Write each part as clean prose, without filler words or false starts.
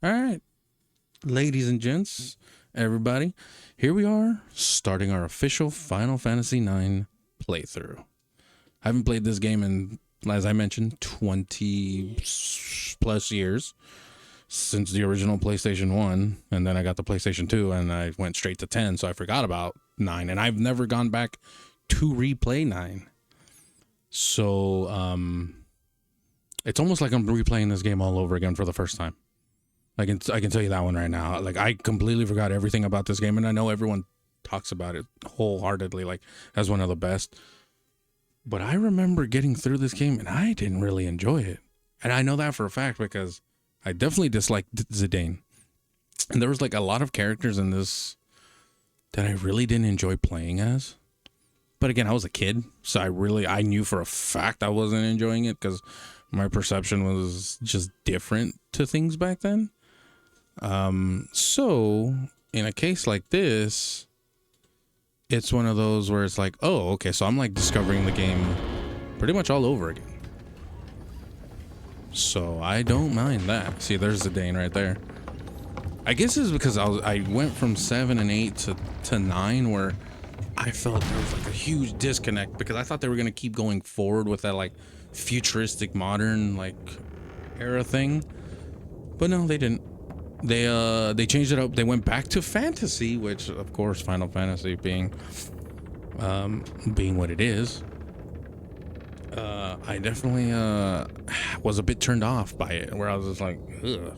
All right, ladies and gents, everybody, here we are starting our official Final Fantasy IX playthrough. I haven't played this game in, as I mentioned, 20 plus years since the original PlayStation 1, and then I got the PlayStation 2 and I went straight to 10, so I forgot about 9, and I've never gone back to replay 9. So, it's almost like I'm replaying this game all over again for the first time. I can tell you that one right now. Like, I completely forgot everything about this game, and I know everyone talks about it wholeheartedly, like as one of the best. But I remember getting through this game, and I didn't really enjoy it, and I know that for a fact because I definitely disliked Zidane, and there was like a lot of characters in this that I really didn't enjoy playing as. But again, I was a kid, so I knew for a fact I wasn't enjoying it because my perception was just different to things back then. So in a case like this, it's one of those where it's like, oh, okay, so I'm like discovering the game pretty much all over again. So I don't mind that. See, there's the Dane right there. I guess it's because I went from 7 and 8 to 9 where I felt there was like a huge disconnect because I thought they were gonna keep going forward with that like futuristic modern like era thing, but no, they didn't. They changed it up. They went back to fantasy, which of course Final Fantasy being what it is, I definitely was a bit turned off by it, where I was just like, ugh.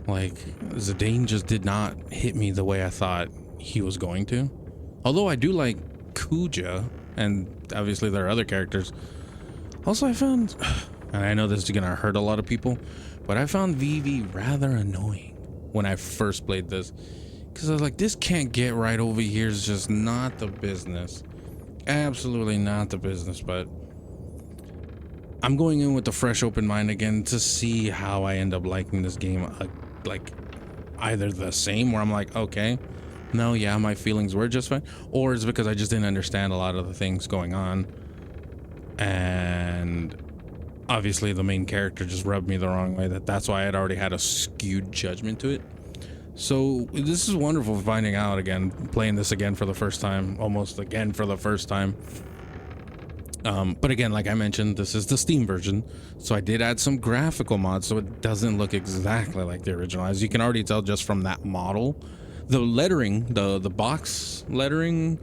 Like, Zidane just did not hit me the way I thought he was going to. Although I do like Kuja, and obviously there are other characters. Also, I found, and I know this is gonna hurt a lot of people, but I found Vivi rather annoying when I first played this, because I was like, this can't get right over here. Is just not the business. Absolutely not the business. But I'm going in with a fresh open mind again to see how I end up liking this game. Like either the same, where I'm like, okay, no, yeah, my feelings were just fine, or it's because I just didn't understand a lot of the things going on, and obviously the main character just rubbed me the wrong way. That's why I'd already had a skewed judgment to it. So this is wonderful finding out again, playing this again for the first time, almost again for the first time. But again, like I mentioned, this is the Steam version, so I did add some graphical mods so it doesn't look exactly like the original. As you can already tell just from that model, the lettering, the box lettering,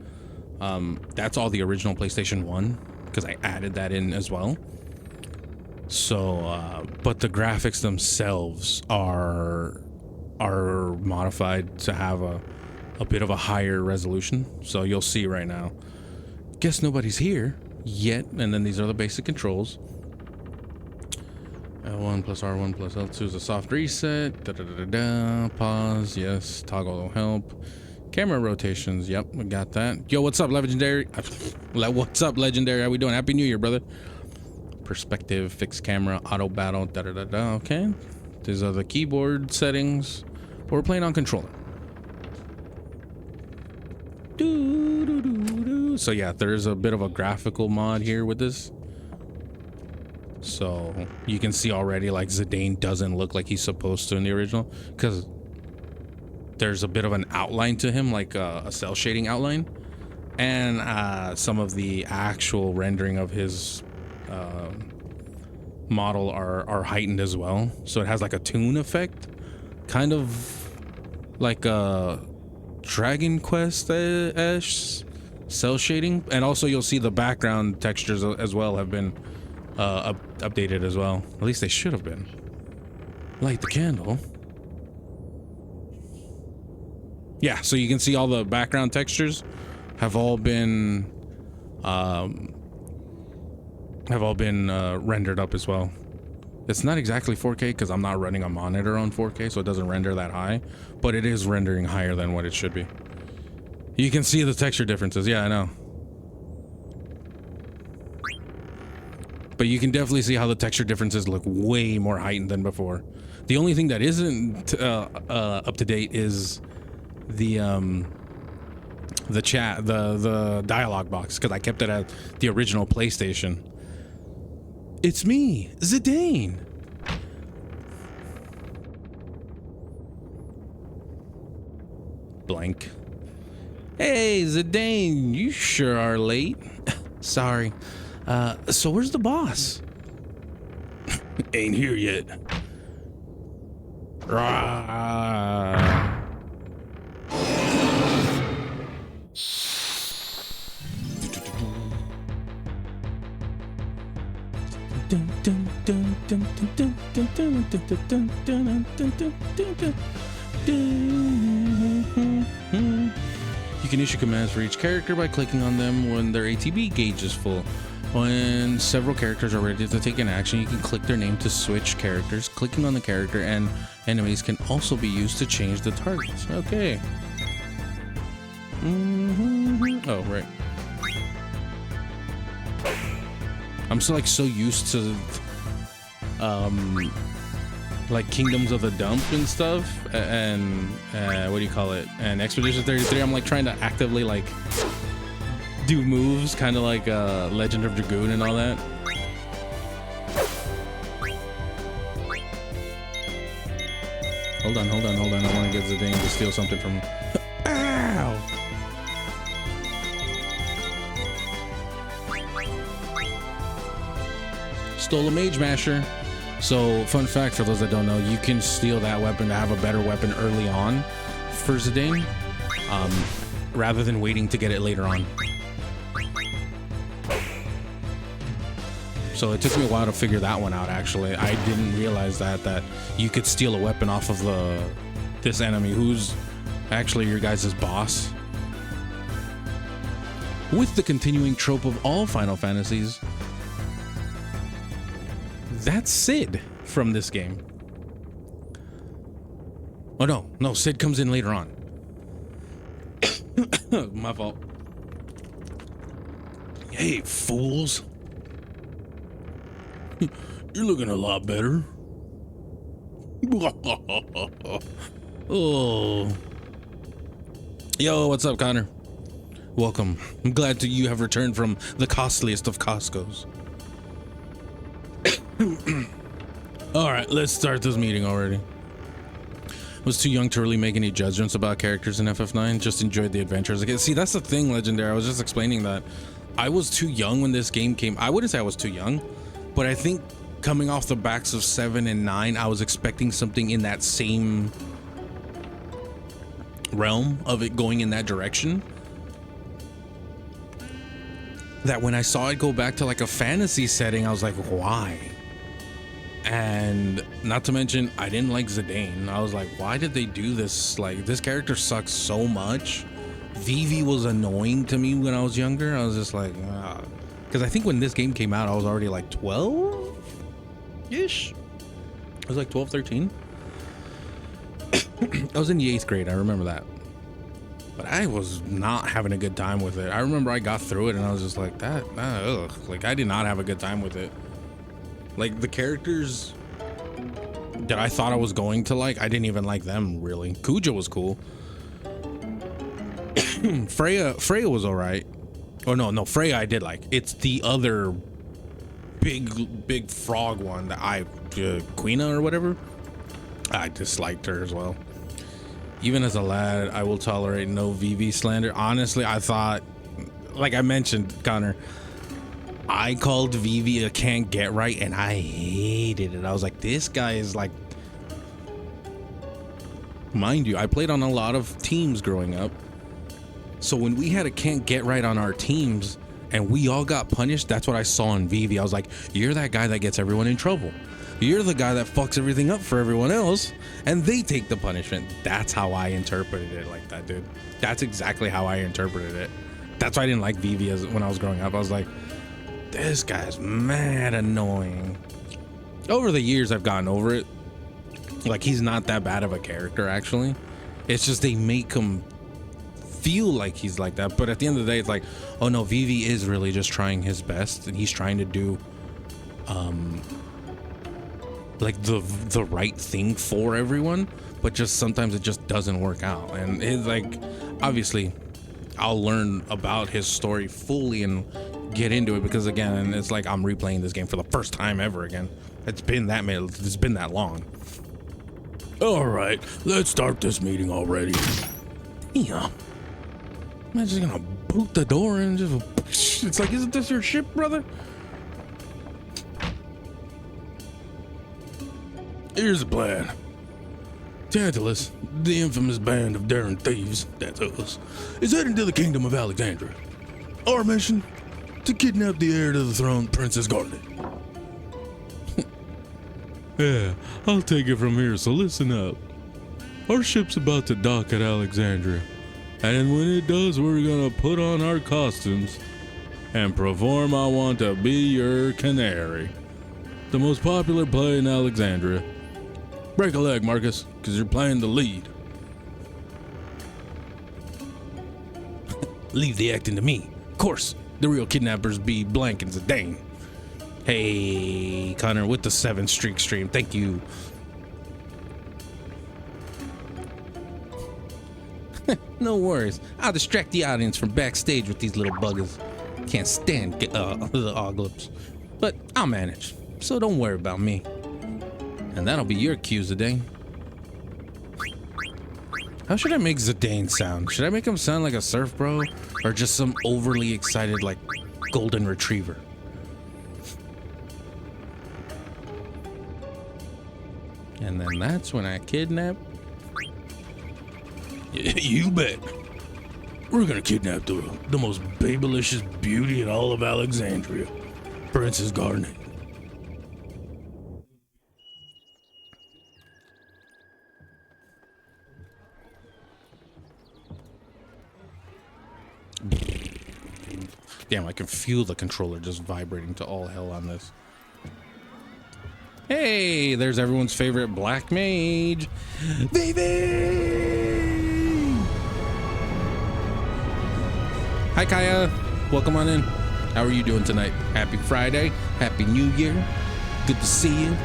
that's all the original PlayStation 1 because I added that in as well. So but the graphics themselves are modified to have a bit of a higher resolution. So you'll see right now, guess nobody's here yet, and then these are the basic controls. L1 plus R1 plus L2 is a soft reset. Pause, yes. Toggle help. Camera rotations, yep, we got that. Yo, what's up, legendary? What's up, legendary? How we doing? Happy New Year, brother. Perspective, fixed camera, auto battle, okay. These are the keyboard settings. We're playing on controller. So yeah, there's a bit of a graphical mod here with this. So you can see already like Zidane doesn't look like he's supposed to in the original, because there's a bit of an outline to him, like a cell shading outline, and some of the actual rendering of his model are heightened as well. So it has like a toon effect, kind of like a Dragon Quest-ish cell shading, and also you'll see the background textures as well have been updated as well. At least they should have been. Light the candle. Yeah, so you can see all the background textures have all been rendered up as well. It's not exactly 4K because I'm not running a monitor on 4K, so it doesn't render that high, but it is rendering higher than what it should be. You can see the texture differences. Yeah, I know. But you can definitely see how the texture differences look way more heightened than before. The only thing that isn't up to date is the chat, the dialogue box, because I kept it at the original PlayStation. It's me, Zidane. blank. Hey, Zidane, you sure are late. Sorry. So where's the boss? Ain't here yet. Rah. You can issue commands for each character by clicking on them when their ATB gauge is full. When several characters are ready to take an action, you can click their name to switch characters. Clicking on the character and enemies can also be used to change the targets. Okay. Oh, right. I'm so so used to like Kingdoms of the Dump and stuff, and what do you call it? And Expedition 33. I'm like trying to actively like do moves, kind of like Legend of Dragoon and all that. Hold on. I want to get Zidane to steal something from. Ow! Stole a Mage Masher. So, fun fact for those that don't know, you can steal that weapon to have a better weapon early on for Zidane, rather than waiting to get it later on. So it took me a while to figure that one out, actually. I didn't realize that you could steal a weapon off of this enemy who's actually your guys' boss. With the continuing trope of all Final Fantasies, that's Sid from this game. Oh no, Sid comes in later on. My fault. Hey, fools. You're looking a lot better. Oh. Yo, what's up, Connor? Welcome. I'm glad you have returned from the costliest of Costco's. All right, let's start this meeting already. Was too young to really make any judgments about characters in FF9. Just enjoyed the adventures. Again, see, that's the thing, Legendary. I was just explaining that I was too young when this game came. I wouldn't say I was too young, but I think coming off the backs of 7 and 9, I was expecting something in that same realm of it going in that direction. That when I saw it go back to like a fantasy setting, I was like, why? And not to mention, I didn't like Zidane. I was like, why did they do this? Like, this character sucks so much. Vivi was annoying to me when I was younger. I was just like, because I think when this game came out, I was already like 12-ish. I was like 12, 13. I was in the 8th grade. I remember that. But I was not having a good time with it. I remember I got through it and I was just like, ugh. Like, I did not have a good time with it. Like, the characters that I thought I was going to like, I didn't even like them, really. Kuja was cool. Freya was all right. Oh, no, Freya I did like. It's the other big frog one that Quina or whatever. I disliked her as well. Even as a lad, I will tolerate no VV slander. Honestly, I thought, like I mentioned, Connor, I called Vivi a can't get right and I hated it. I was like, this guy is like, mind you, I played on a lot of teams growing up. So when we had a can't get right on our teams and we all got punished, that's what I saw in Vivi. I was like, you're that guy that gets everyone in trouble. You're the guy that fucks everything up for everyone else and they take the punishment. That's how I interpreted it like that, dude. That's exactly how I interpreted it. That's why I didn't like Vivi when I was growing up. I was like, this guy's mad annoying. Over the years, I've gotten over it. Like, he's not that bad of a character, actually. It's just they make him feel like he's like that. But at the end of the day, it's like, oh no, Vivi is really just trying his best. And he's trying to do, like, the right thing for everyone. But just sometimes it just doesn't work out. And it's like, obviously, I'll learn about his story fully and get into it, because again, it's like I'm replaying this game for the first time ever again. It's been that long. All right, let's start this meeting already. Damn. I'm just gonna boot the door and just, it's like, isn't this your ship, brother? Here's the plan. Tantalus, the infamous band of daring thieves, that's us, is heading to the kingdom of Alexandria. Our mission, to kidnap the heir to the throne, Princess Garnet. Yeah, I'll take it from here, so listen up. Our ship's about to dock at Alexandria, and when it does, we're gonna put on our costumes and perform I Want to Be Your Canary, the most popular play in Alexandria. Break a leg, Marcus, because you're playing the lead. Leave the acting to me. Of course, the real kidnappers be Blank and Zidane. Hey, Connor, with the 7 streak stream. Thank you. No worries. I'll distract the audience from backstage with these little buggers. Can't stand the Oglops. But I'll manage, so don't worry about me. And that'll be your cue, Zidane. How should I make Zidane sound? Should I make him sound like a surf bro? Or just some overly excited, like, golden retriever? And then that's when I kidnap... You bet. We're gonna kidnap the most babylicious beauty in all of Alexandria, Princess Garnet. Damn, I can feel the controller just vibrating to all hell on this. Hey, there's everyone's favorite black mage, Vivi! Hi, Kaya. Welcome on in. How are you doing tonight? Happy Friday. Happy New Year. Good to see you.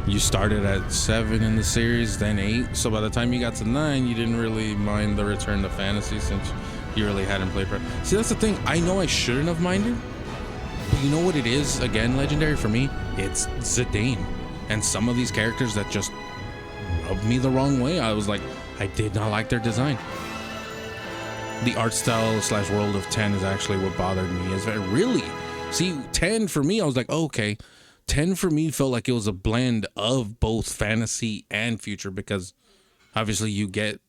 You started at 7 in the series, then 8. So by the time you got to 9, you didn't really mind the return to fantasy since you really hadn't played. See, that's the thing. I know I shouldn't have minded. But you know what it is, again, Legendary, for me? It's Zidane. And some of these characters that just rubbed me the wrong way. I was like, I did not like their design. The art style / world of 10 is actually what bothered me. Is that really? See, 10 for me, I was like, oh, okay. 10 for me felt like it was a blend of both fantasy and future, because obviously you get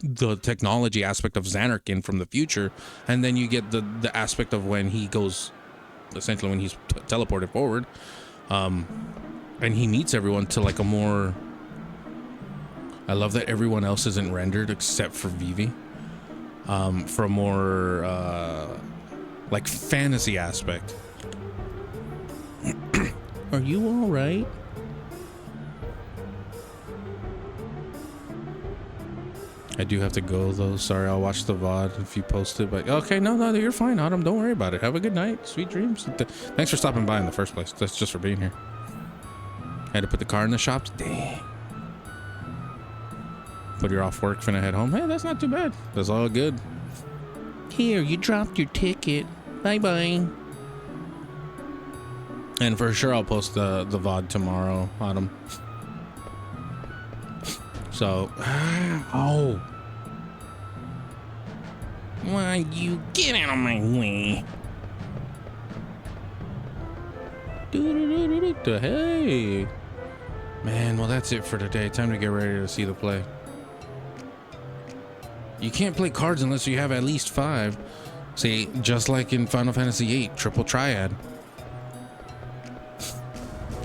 the technology aspect of Xanarkin from the future, and then you get the aspect of when he goes, essentially when he's teleported forward, and he meets everyone to like a more... I love that everyone else isn't rendered except for Vivi, for a more like fantasy aspect. Are you all right? I do have to go though. Sorry, I'll watch the VOD if you post it. But okay, no, you're fine, Autumn. Don't worry about it. Have a good night. Sweet dreams. Thanks for stopping by in the first place. That's just for being here. Had to put the car in the shops. Dang. But you're off work, finna head home. Hey, that's not too bad. That's all good. Here, you dropped your ticket. Bye-bye. And for sure, I'll post the VOD tomorrow, Autumn. So, oh. Why you get out of my way? Hey. Man, well, that's it for today. Time to get ready to see the play. You can't play cards unless you have at least 5. See, just like in Final Fantasy VIII, triple triad.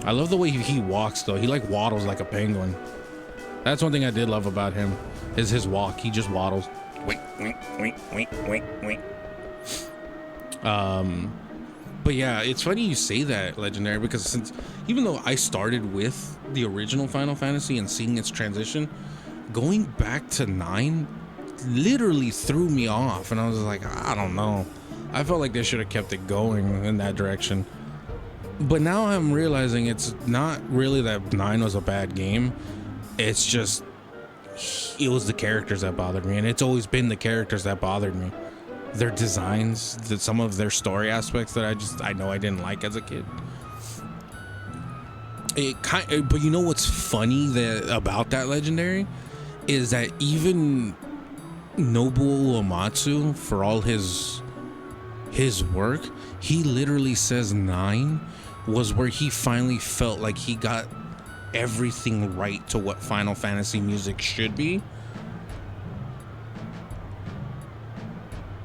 I love the way he walks, though. He like waddles like a penguin. That's one thing I did love about him, is his walk. He just waddles. Wait. But yeah, it's funny you say that, Legendary, because since even though I started with the original Final Fantasy and seeing its transition, going back to 9 literally threw me off, and I was like, I don't know. I felt like they should have kept it going in that direction. But now I'm realizing it's not really that 9 was a bad game. It's just, it was the characters that bothered me, and it's always been the characters that bothered me. Their designs, some of their story aspects that I know I didn't like as a kid. But you know what's funny about that legendary is that even Nobuo Uematsu, for all his work, he literally says 9 was where he finally felt like he got everything right to what Final Fantasy music should be.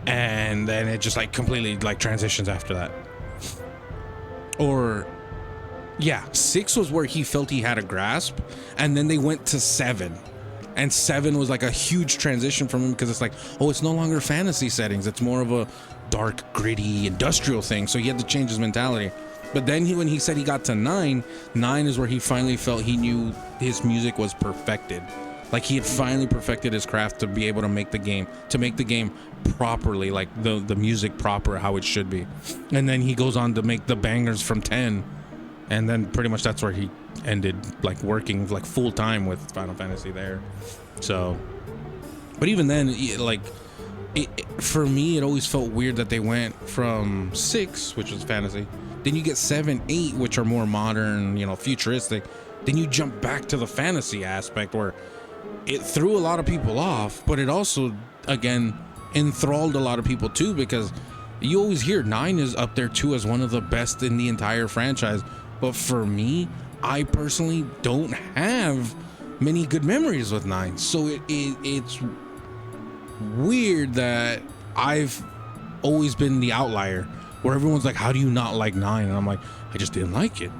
And then it just like completely like transitions after that. Or yeah, 6 was where he felt he had a grasp, and then they went to 7. And 7 was like a huge transition from him because it's like, oh, it's no longer fantasy settings. It's more of a dark, gritty, industrial thing. So he had to change his mentality. But then when he said he got to 9 is where he finally felt he knew his music was perfected. Like he had finally perfected his craft to be able to make the game properly, like the music proper, how it should be. And then he goes on to make the bangers from 10. And then pretty much that's where he ended like working like full time with Final Fantasy there. So, but even then, like for me, it always felt weird that they went from 6, which was fantasy, then you get 7, 8, which are more modern, you know, futuristic. Then you jump back to the fantasy aspect where it threw a lot of people off, but it also, again, enthralled a lot of people too, because you always hear 9 is up there too as one of the best in the entire franchise. But for me, I personally don't have many good memories with 9. So it's weird that I've always been the outlier where everyone's like, how do you not like 9? And I'm like, I just didn't like it.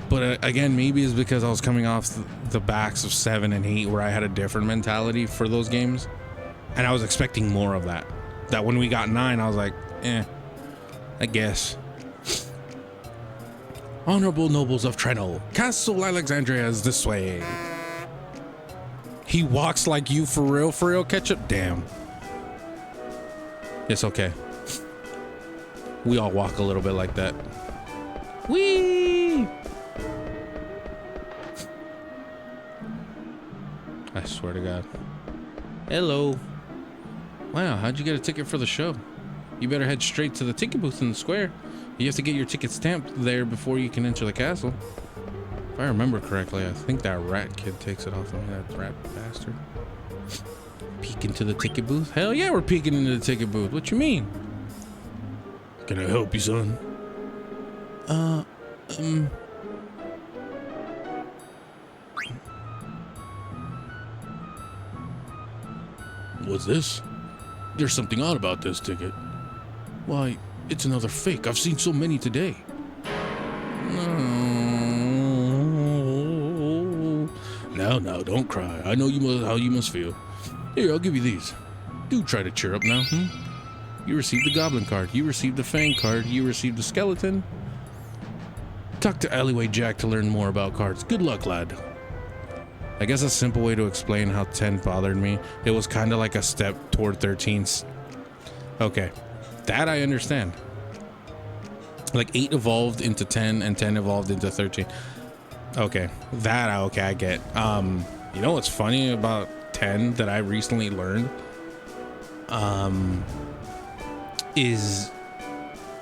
But again, maybe it's because I was coming off the backs of 7 and 8 where I had a different mentality for those games. And I was expecting more of that. That when we got 9, I was like, I guess. Honorable nobles of Treno, Castle Alexandria is this way. He walks like you for real, Ketchup? Damn. It's okay. We all walk a little bit like that. Whee! I swear to God. Hello. Wow, how'd you get a ticket for the show? You better head straight to the ticket booth in the square. You have to get your ticket stamped there before you can enter the castle. If I remember correctly, I think that rat kid takes it off of me, that rat bastard. Peek into the ticket booth? Hell yeah, we're peeking into the ticket booth. What you mean? Can I help you, son? What's this? There's something odd about this ticket. Why, it's another fake. I've seen so many today. No, don't cry. I know how you must feel. Here, I'll give you these. Do try to cheer up now, You received the Goblin card. You received the Fang card. You received the Skeleton. Talk to Alleyway Jack to learn more about cards. Good luck, lad. I guess a simple way to explain how 10 bothered me, it was kind of like a step toward 13. Okay, that I understand. Like 8 evolved into 10 and 10 evolved into 13. Okay, I get. You know what's funny about 10 that I recently learned? Is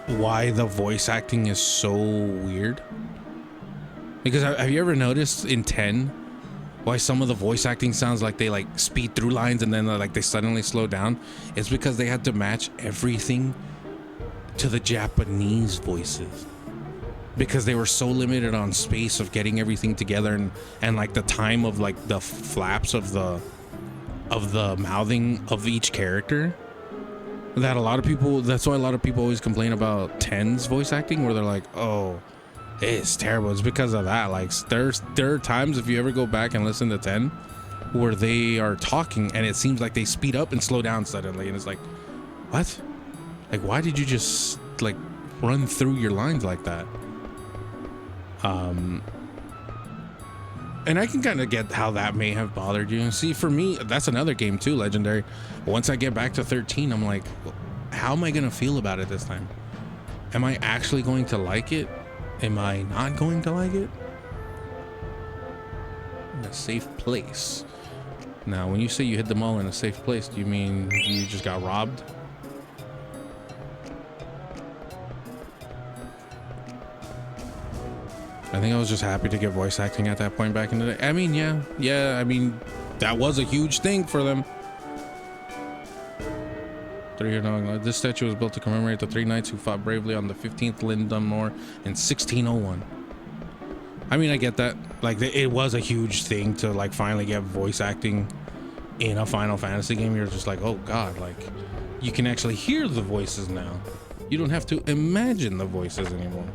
why the voice acting is so weird. Because have you ever noticed in 10 why some of the voice acting sounds like they like speed through lines and then like they suddenly slow down? It's because they had to match everything to the Japanese voices, because they were so limited on space of getting everything together and like the time of like the flaps of the mouthing of each character, that a lot of people, that's why a lot of people always complain about 10's voice acting, where they're like, oh, it's terrible. It's because of that. Like there are times, if you ever go back and listen to 10, where they are talking and it seems like they speed up and slow down suddenly, and it's like, what? Like, why did you just like run through your lines like that? And I can kind of get how that may have bothered you. See, for me, that's another game too, Legendary. Once I get back to 13, I'm like, how am I gonna feel about it this time? Am I actually going to like it? Am I not going to like it? In a safe place. Now, when you say you hid them all in a safe place, do you mean you just got robbed? I think I was just happy to get voice acting at that point back in the day. I mean, yeah. I mean, that was a huge thing for them. This statue was built to commemorate the 3 knights who fought bravely on the 15th Lindenmore in 1601. I mean, I get that. Like, it was a huge thing to like finally get voice acting in a Final Fantasy game. You're just like, oh god, like you can actually hear the voices now. You don't have to imagine the voices anymore.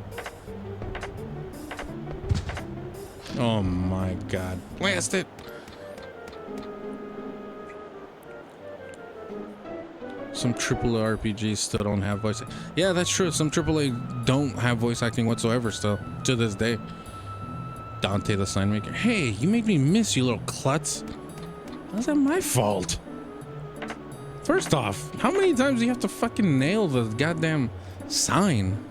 Oh my god. Blast it. Some AAA RPGs still don't have voice. Yeah, that's true. Some AAA don't have voice acting whatsoever still, to this day. Dante the Sign Maker. Hey, you made me miss you, little klutz. How's that my fault? First off, how many times do you have to fucking nail the goddamn sign?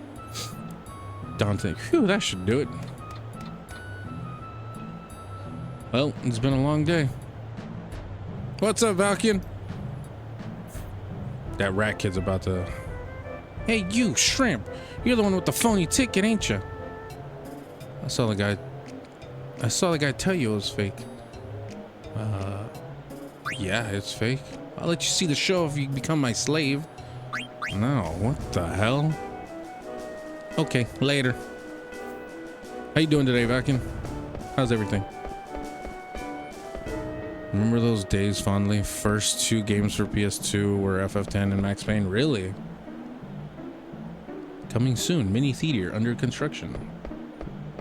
Dante. Phew, that should do it. Well, it's been a long day. What's up, Valkian? That rat kid's about to... Hey, you, shrimp. You're the one with the phony ticket, ain't you? I saw the guy tell you it was fake. Yeah, it's fake. I'll let you see the show if you become my slave. No, what the hell? Okay, later. How you doing today, Vakin? How's everything? Remember those days fondly? First 2 games for PS2 were FF10 and Max Payne. Really? Coming soon. Mini theater under construction.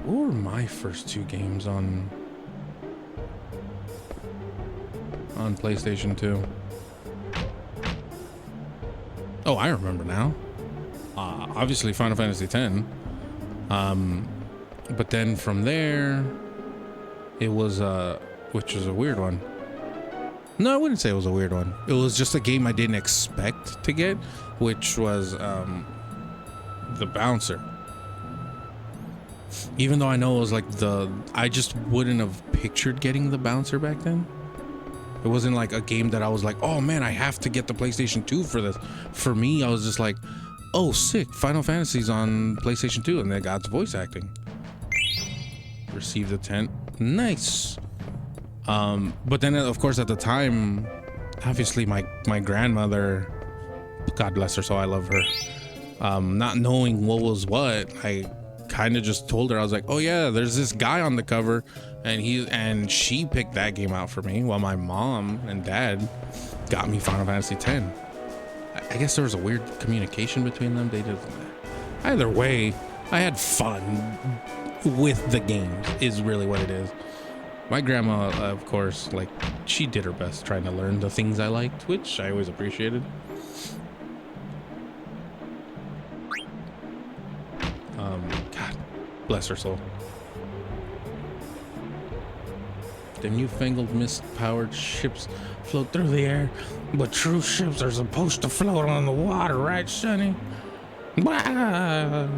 What were my first 2 games on PlayStation 2? Oh, I remember now. Obviously Final Fantasy X. But then from there, it was which was a weird one. No, I wouldn't say it was a weird one. It was just a game I didn't expect to get, which was the Bouncer. Even though I know it was like I just wouldn't have pictured getting the Bouncer back then. It wasn't like a game that I was like, oh man, I have to get the PlayStation 2 for this. For me, I was just like, oh sick, Final Fantasy's on PlayStation 2, and they got voice acting. Received a tent. Nice. But then of course at the time, obviously my grandmother, God bless her, so I love her, not knowing what was what, I kind of just told her, I was like, oh yeah, there's this guy on the cover, and she picked that game out for me, while my mom and dad got me Final Fantasy X. I guess there was a weird communication between them. They just, either way, I had fun with the game is really what it is. My grandma, of course, like, she did her best trying to learn the things I liked, which I always appreciated. God bless her soul. The newfangled mist-powered ships float through the air, but true ships are supposed to float on the water, right, Sonny? I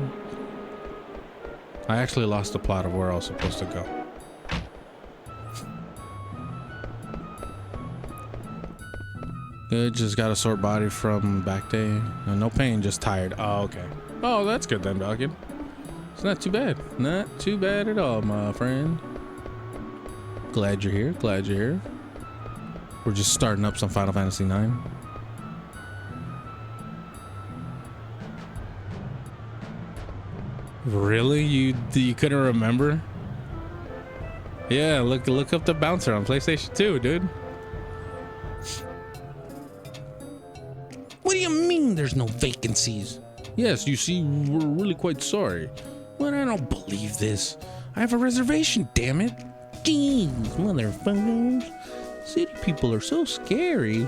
actually lost the plot of where I was supposed to go. Good, just got a sore body from back day. No pain, just tired. Oh, okay. Oh, that's good then, Balkan. It's not too bad. Not too bad at all, my friend. Glad you're here. Glad you're here. We're just starting up some Final Fantasy IX. Really? You couldn't remember? Yeah, look up the Bouncer on PlayStation 2, dude. What do you mean there's no vacancies? Yes, you see, we're really quite sorry. But I don't believe this. I have a reservation, damn it. Jeez, motherfuckers. City people are so scary.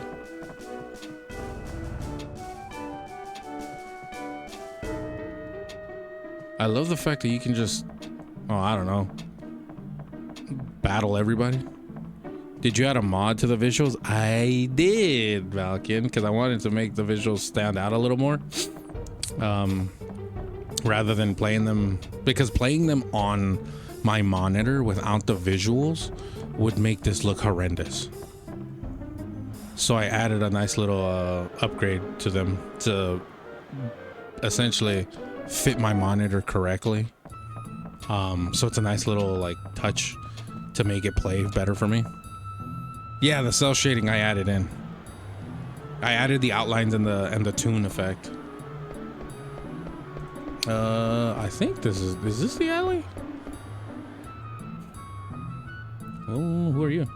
I love the fact that you can just, oh, I don't know, battle everybody. Did you add a mod to the visuals? I did, Valkian, because I wanted to make the visuals stand out a little more. Rather than playing them, because playing them on my monitor without the visuals would make this look horrendous. So I added a nice little upgrade to them to essentially fit my monitor correctly. So it's a nice little like touch to make it play better for me. Yeah, the cell shading I added in. I added the outlines and the tune effect. I think this is this the alley? Oh, who are you?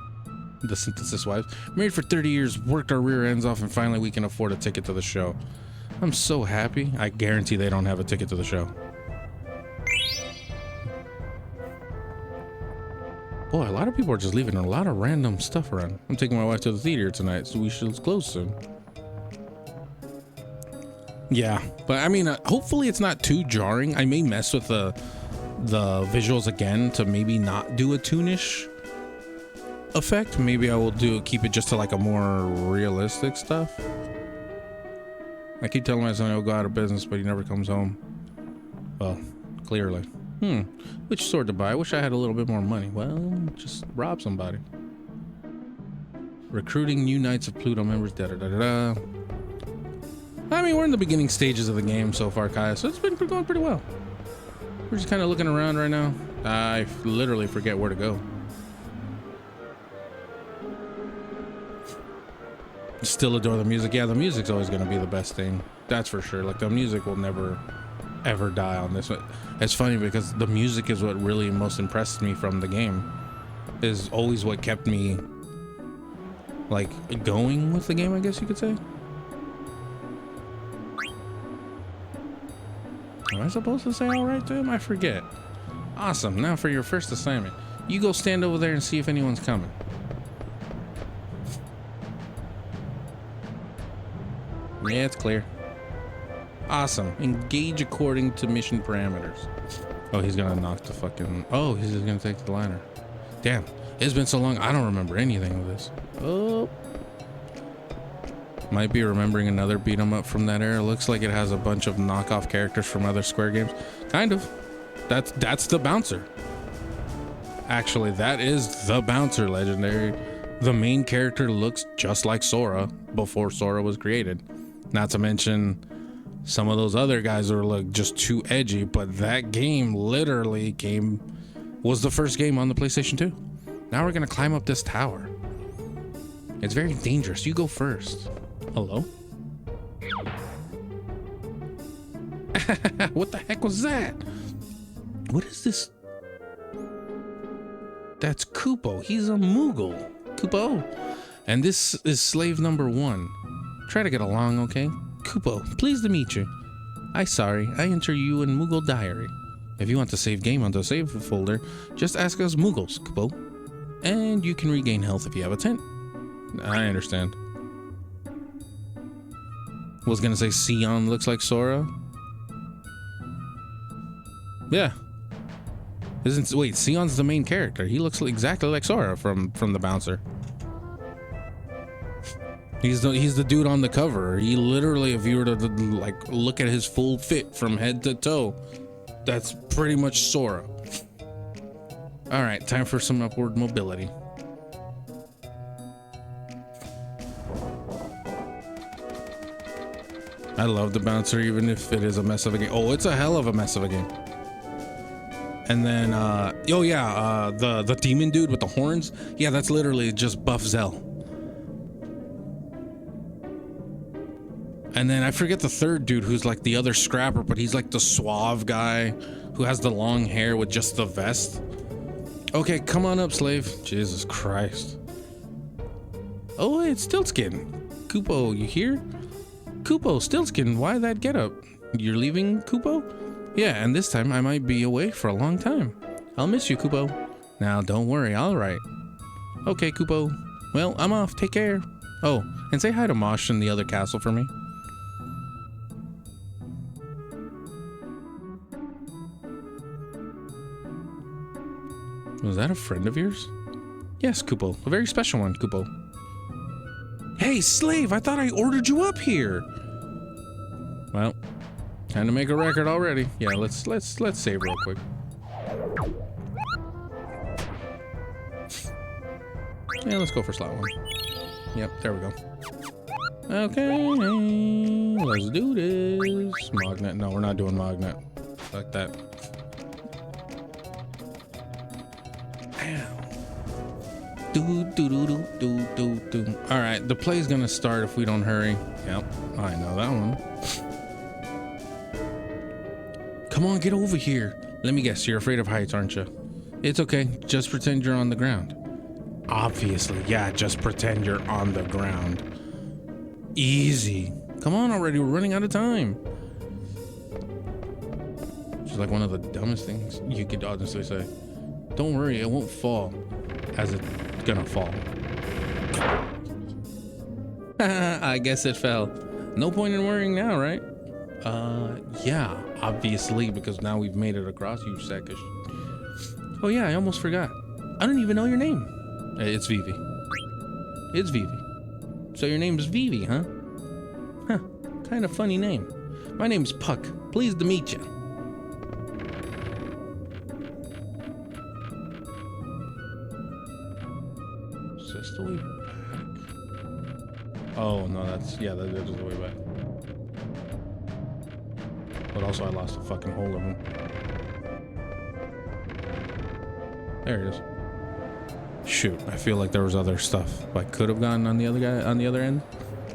The Synthesis Wives. Married for 30 years, worked our rear ends off, and finally we can afford a ticket to the show. I'm so happy. I guarantee they don't have a ticket to the show. Boy, a lot of people are just leaving a lot of random stuff around. I'm taking my wife to the theater tonight, so we should close soon. Yeah, but I mean, hopefully it's not too jarring. I may mess with the visuals again to maybe not do a toonish effect. Maybe I will keep it just to like a more realistic stuff. I keep telling my son he'll go out of business, but he never comes home. Well, clearly. Which sword to buy? I wish I had a little bit more money. Well, just rob somebody. Recruiting new Knights of Pluto members. Da da da da da. I mean, we're in the beginning stages of the game so far, Kaya, so it's been going pretty well. We're just kind of looking around right now. I literally forget where to go. Still adore the music. Yeah, the music's always going to be the best thing. That's for sure. Like, the music will never ever die on this one. It's funny because the music is what really most impressed me from the game. Is always what kept me like going with the game, I guess you could say. Am I supposed to say all right to him? I forget. Awesome. Now for your first assignment, you go stand over there and see if anyone's coming. Yeah, it's clear. Awesome. Engage according to mission parameters. Oh, he's gonna knock the fucking... Oh, he's just gonna take the liner. Damn. It's been so long, I don't remember anything of this. Oh. Might be remembering another beat 'em up from that era. Looks like it has a bunch of knockoff characters from other Square games. Kind of. That's the bouncer. Actually, that is the bouncer, legendary. The main character looks just like Sora before Sora was created. Not to mention some of those other guys are like just too edgy, but that game literally was the first game on the PlayStation 2. Now we're gonna climb up this tower. It's very dangerous. You go first. Hello? What the heck was that? What is this? That's Kupo. He's a Moogle. Kupo. And this is slave number 1. Try to get along, okay? Kupo, pleased to meet you. I enter you in Moogle Diary. If you want to save game on the save folder, just ask us Moogles, Kupo. And you can regain health if you have a tent. I understand. Was gonna say Sion looks like Sora. Yeah. Wait, Sion's the main character. He looks exactly like Sora from the bouncer. He's the dude on the cover. He literally, if you were to like look at his full fit from head to toe, that's pretty much Sora. All right, time for some upward mobility. I love the bouncer, even if it is a mess of a game. Oh, it's a hell of a mess of a game. And then, oh yeah, the demon dude with the horns. Yeah, that's literally just Buff Zell. And then I forget the third dude who's like the other scrapper, but he's like the suave guy who has the long hair with just the vest. Okay, come on up, slave. Jesus Christ. Oh, it's Stiltskin. Kupo, you here? Kupo, Stiltskin, why that getup? You're leaving, Kupo? Yeah, and this time I might be away for a long time. I'll miss you, Kupo. Now, don't worry, all right. Okay, Kupo. Well, I'm off. Take care. Oh, and say hi to Mosh in the other castle for me. Was that a friend of yours? Yes, Kupo. A very special one, Kupo. Hey, slave! I thought I ordered you up here! Well, time to make a record already. Yeah, let's save real quick. Yeah, let's go for slot 1. Yep, there we go. Okay, let's do this. Magnet. No, we're not doing magnet. Like that. Do, do, do, do, do, do, do. All right, the play's gonna start if we don't hurry. Yep, I know that one. Come on, get over here. Let me guess, you're afraid of heights, aren't you? It's okay, just pretend you're on the ground. Obviously, yeah, just pretend you're on the ground. Easy. Come on already, we're running out of time. It's like one of the dumbest things you could honestly say. Don't worry, it won't fall as it's gonna fall. I guess it fell. No point in worrying now, right? Yeah, obviously, because now we've made it across, you sack of shit. Oh yeah, I almost forgot. I don't even know your name. It's Vivi. It's Vivi. So your name's Vivi, huh? Huh, kind of funny name. My name's Puck. Pleased to meet you. Is this the way back? Oh, no, that's, yeah, that is the way back. But also I lost a fucking hold of him. There it is. Shoot, I feel like there was other stuff I could have gotten on the other guy on the other end.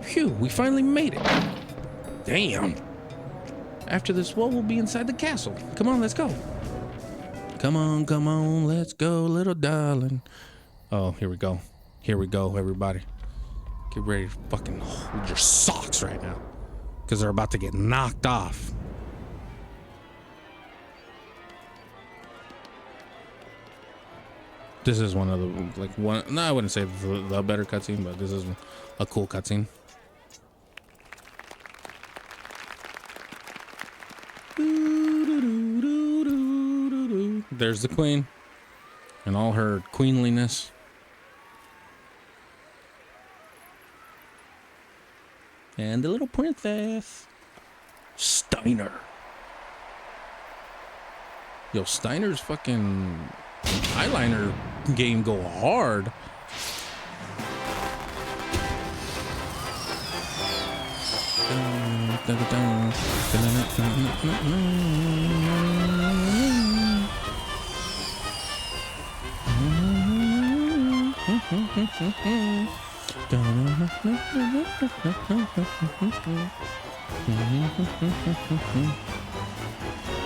Phew, we finally made it. Damn. After this wall, we'll be inside the castle. Come on, let's go. Come on, let's go, little darling. Oh, here we go. Here we go, everybody. Get ready to fucking hold your socks right now, because they're about to get knocked off. This is one of the, like, one, no, I wouldn't say the better cutscene, but this is a cool cutscene. There's the queen and all her queenliness. And the little princess. Steiner. Yo, Steiner's fucking eyeliner game go hard.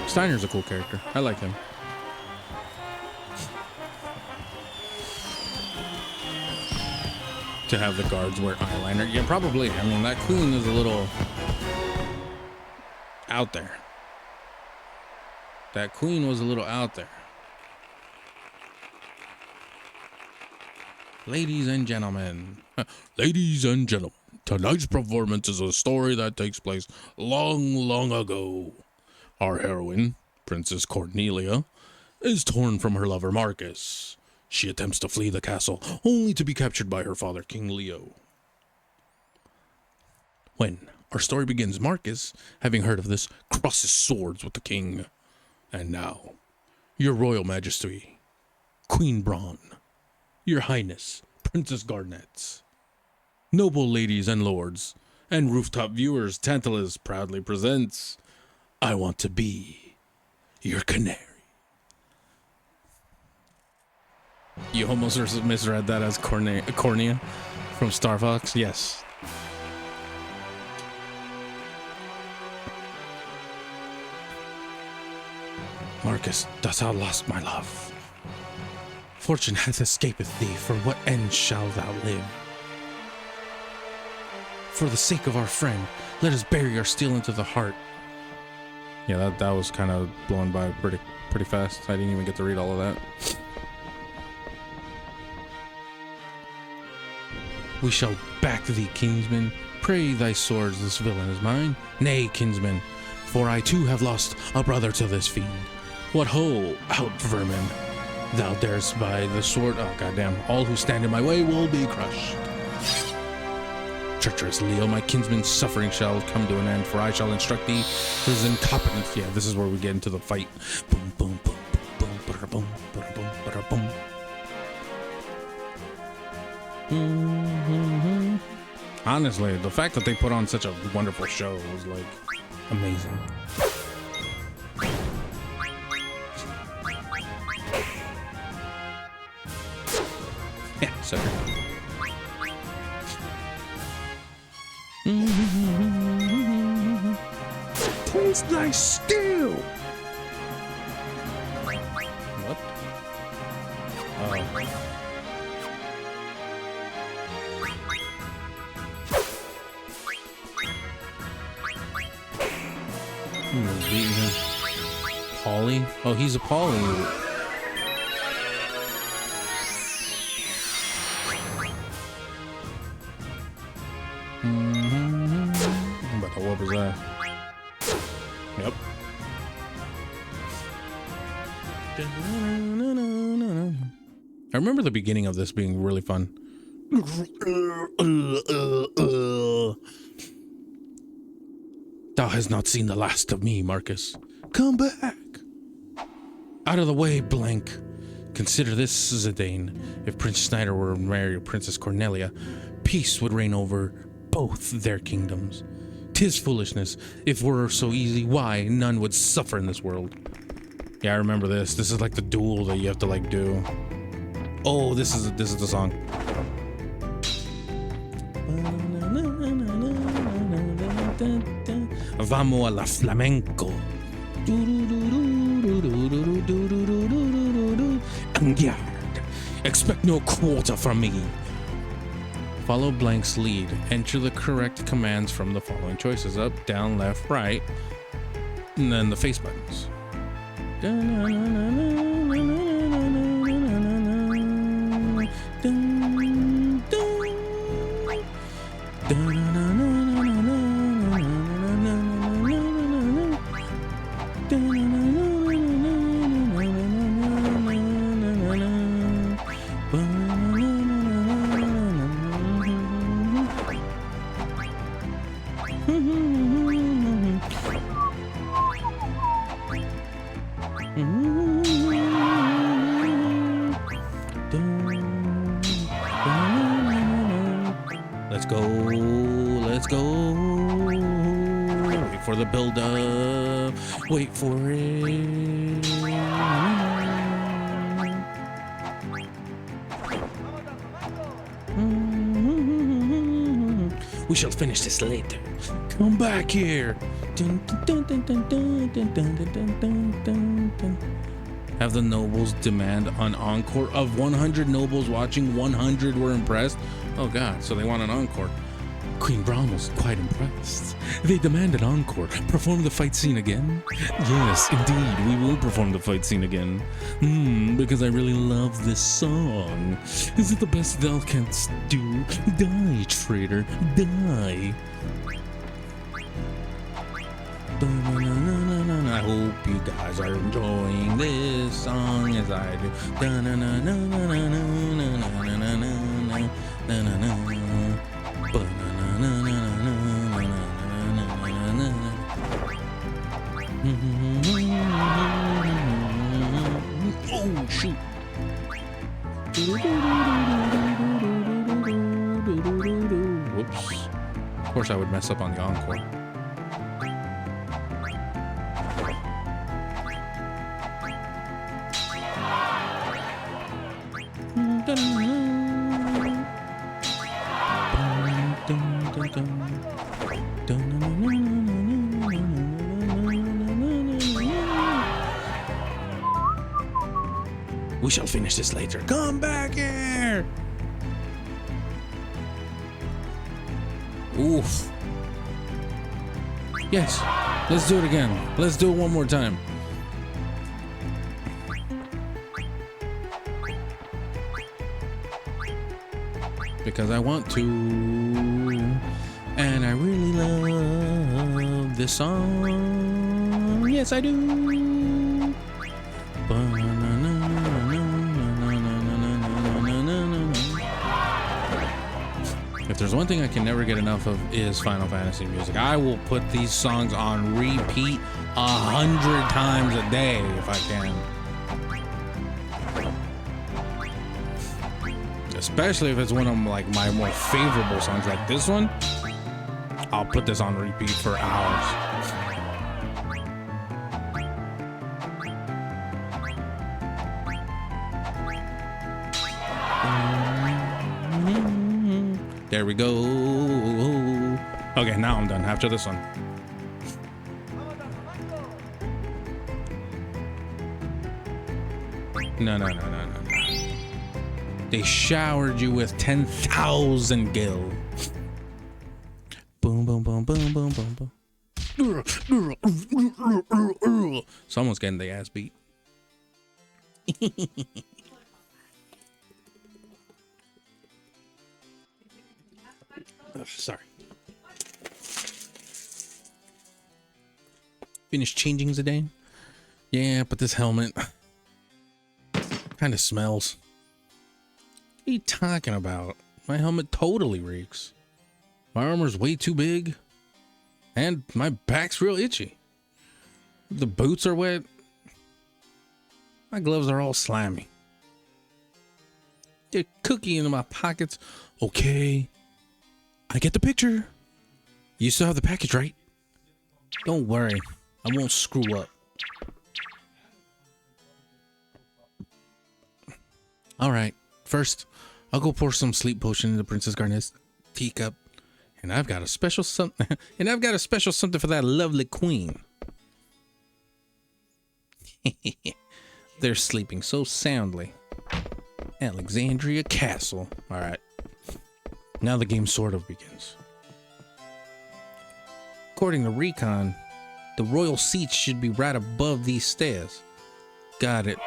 Steiner's a cool character. I like him. To have the guards wear eyeliner. Yeah, probably. I mean, that queen is a little out there. That queen was a little out there. Ladies and gentlemen. Ladies and gentlemen. Tonight's performance is a story that takes place long, long ago. Our heroine, Princess Cornelia, is torn from her lover Marcus. She attempts to flee the castle, only to be captured by her father, King Leo. When our story begins, Marcus, having heard of this, crosses swords with the king. And now, your royal majesty, Queen Braun, your highness, Princess Garnet, noble ladies and lords, and rooftop viewers, Tantalus proudly presents, I Want to Be Your Canary. You almost misread that as Cornea from Star Fox. Yes. Marcus, dost thou lost my love? Fortune hath escapeth thee, for what end shalt thou live? For the sake of our friend, let us bury our steel into the heart. Yeah, that was kind of blown by pretty fast. I didn't even get to read all of that. We shall back thee, kinsman. Pray thy swords, this villain is mine. Nay, kinsman, for I too have lost a brother to this fiend. What ho, out vermin! Thou darest by the sword. Oh, goddamn! All who stand in my way will be crushed. Treacherous Leo, my kinsman's suffering shall come to an end, for I shall instruct thee his incompetence. Yeah, this is where we get into the fight. Boom, boom, boom, boom, boom, boom, boom, boom, boom, boom. Mm-hmm. Honestly, the fact that they put on such a wonderful show was like amazing. Yeah, sucker. Tastes like steel. What? Oh. Beating him. Polly? Oh, he's a Polly. I'm about to whoop his ass. Yep. I remember the beginning of this being really fun. Thou hast not seen the last of me, Marcus. Come back. Out of the way, blank. Consider this, Zidane. If Prince Snyder were to marry Princess Cornelia, peace would reign over both their kingdoms. 'Tis foolishness. If were so easy, why none would suffer in this world. Yeah, I remember this. This is like the duel that you have to like do. Oh, this is the song. Vamos a la flamenco. Expect no quarter from me. Follow blank's lead. Enter the correct commands from the following choices: up, down, left, right, and then the face buttons. Let's go. Wait for the build up. Wait for it. We shall finish this later. Come back here. Have the nobles demand an encore. Of 100 nobles watching, 100 were impressed. Oh god, so they want an encore. Queen Braun was quite impressed. They demand an encore. Perform the fight scene again? Yes, indeed, we will perform the fight scene again. Because I really love this song. Is it the best thou canst do? Die, traitor, die. I hope you guys are enjoying this song as I do. Oh shoot. Whoops. Of course I would mess up on the encore. We shall finish this later. Come back here! Oof. Yes, let's do it again. Let's do it one more time. Because I want to, and I really love this song. Yes, I do. If there's one thing I can never get enough of is Final Fantasy music. I will put these songs on repeat 100 times a day if I can. Especially if it's one of like my more favorable songs, like this one. I'll put this on repeat for hours. There we go. Okay, now I'm done after this one. No. They showered you with 10,000 gil. Boom, boom, boom, boom, boom, boom, boom. Someone's getting the ass beat. Sorry. Finished changing today? Yeah, but this helmet kind of smells. What are you talking about? My helmet totally reeks. My armor's way too big. And my back's real itchy. The boots are wet. My gloves are all slimy. Get a cookie into my pockets. Okay. I get the picture. You still have the package, right? Don't worry. I won't screw up. Alright. First, I'll go pour some sleep potion into Princess Garnet's teacup. And I've got a special something for that lovely queen. They're sleeping so soundly. Alexandria Castle. Alright. Now the game sort of begins. According to Recon, the royal seats should be right above these stairs. Got it.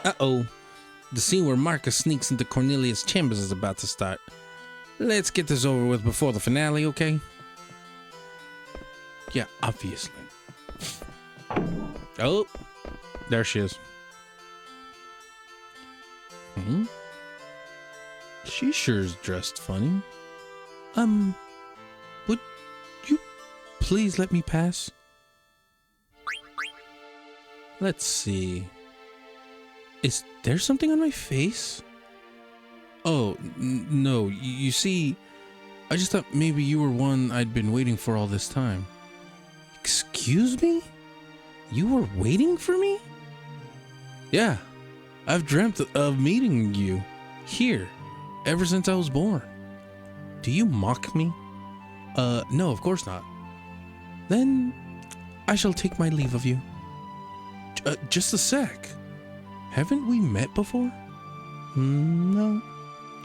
Uh-oh. The scene where Marcus sneaks into Cornelius' chambers is about to start. Let's get this over with before the finale, okay? Yeah, obviously. Oh, there she is. She sure's dressed funny. Would you please let me pass? Let's see. Is there something on my face? Oh, no. You see, I just thought maybe you were one I'd been waiting for all this time. Excuse me? You were waiting for me? Yeah, I've dreamt of meeting you here ever since I was born. Do you mock me? No, of course not. Then I shall take my leave of you. Just a sec. Haven't we met before? No,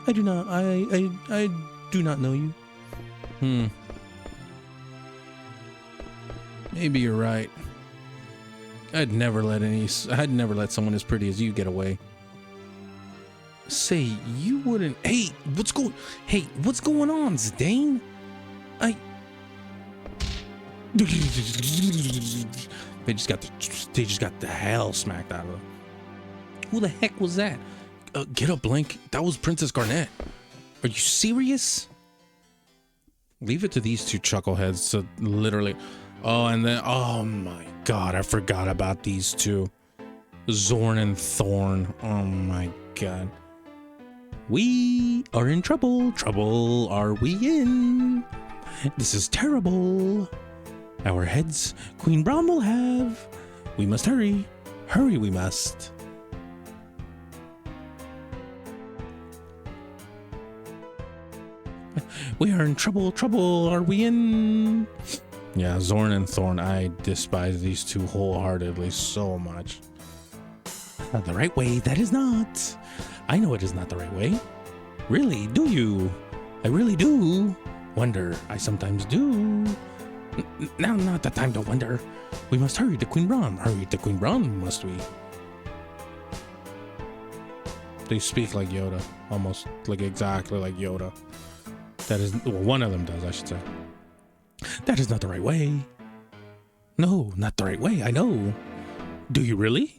I do not. I do not know you. Maybe you're right. I'd never let someone as pretty as you get away. Say, you wouldn't. Hey, what's going on, Zidane? They just got the hell smacked out of them. Who the heck was that? Get up, Blink. That was Princess Garnet. Are you serious? Leave it to these two chuckleheads to literally. Oh, and then, oh my god, I forgot about these two. Zorn and Thorn. Oh my god. We are in trouble. Trouble are we in? This is terrible. Our heads Queen Braum will have. We must hurry. Hurry we must. We are in trouble. Trouble are we in? Yeah, Zorn and Thorn. I despise these two wholeheartedly so much. Not the right way. That is not. I know it is not the right way. Really? Do you? I really do. Wonder. I sometimes do. Now not the time to wonder. We must hurry to Queen Braum. Hurry to Queen Braum, must we? They speak like Yoda. Almost like exactly like Yoda. That is, well, one of them does, I should say. That is not the right way. No, not the right way. I know. Do you really?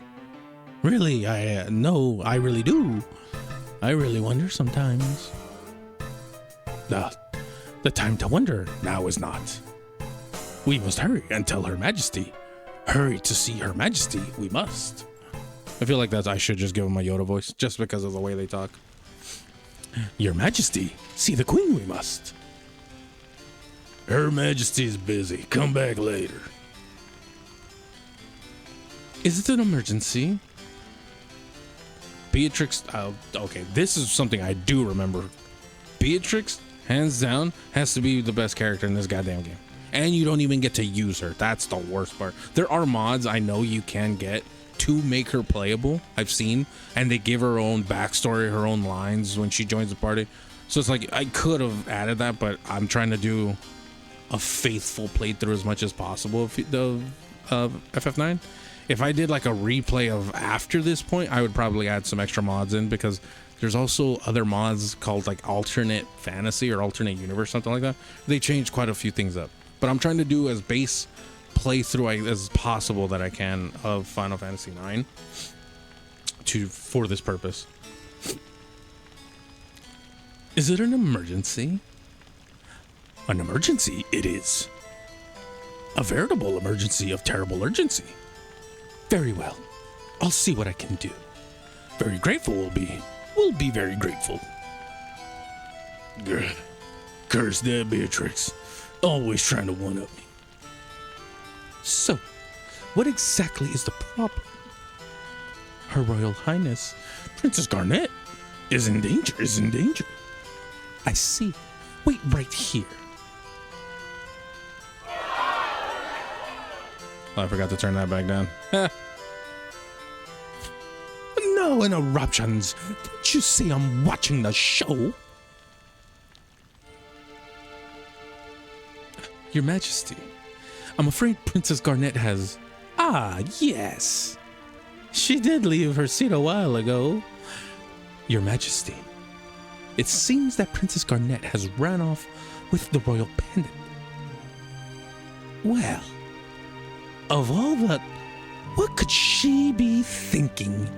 Really? No, I really do. I really wonder sometimes. The time to wonder now is not. We must hurry and tell Her Majesty. Hurry to see Her Majesty. We must. I feel like I should just give them my Yoda voice just because of the way they talk. Your Majesty, see the Queen we must. Her Majesty's busy. Come back later. Is it an emergency? Beatrix, okay, this is something I do remember Beatrix, hands down, has to be the best character in this goddamn game. And you don't even get to use her. That's the worst part. There are mods I know you can get to make her playable, I've seen, and they give her own backstory, her own lines when she joins the party. So it's like, I could have added that, but I'm trying to do a faithful playthrough as much as possible of the FF9. If I did like a replay of after this point, I would probably add some extra mods in, because there's also other mods called like alternate fantasy or alternate universe, something like that. They changed quite a few things up, but I'm trying to do as base playthrough as possible that I can of Final Fantasy IX for this purpose. Is it an emergency? An emergency it is. A veritable emergency of terrible urgency. Very well. I'll see what I can do. Very grateful we'll be. We'll be very grateful. Grr. Curse that Beatrix. Always trying to one-up me. So, what exactly is the problem? Her Royal Highness, Princess Garnet, is in danger, I see. Wait right here. Oh, I forgot to turn that back down. No interruptions. Didn't you see I'm watching the show? Your Majesty, I'm afraid Princess Garnet has... Ah, yes. She did leave her seat a while ago. Your Majesty, it seems that Princess Garnet has ran off with the royal pendant. Well, of all the... What could she be thinking?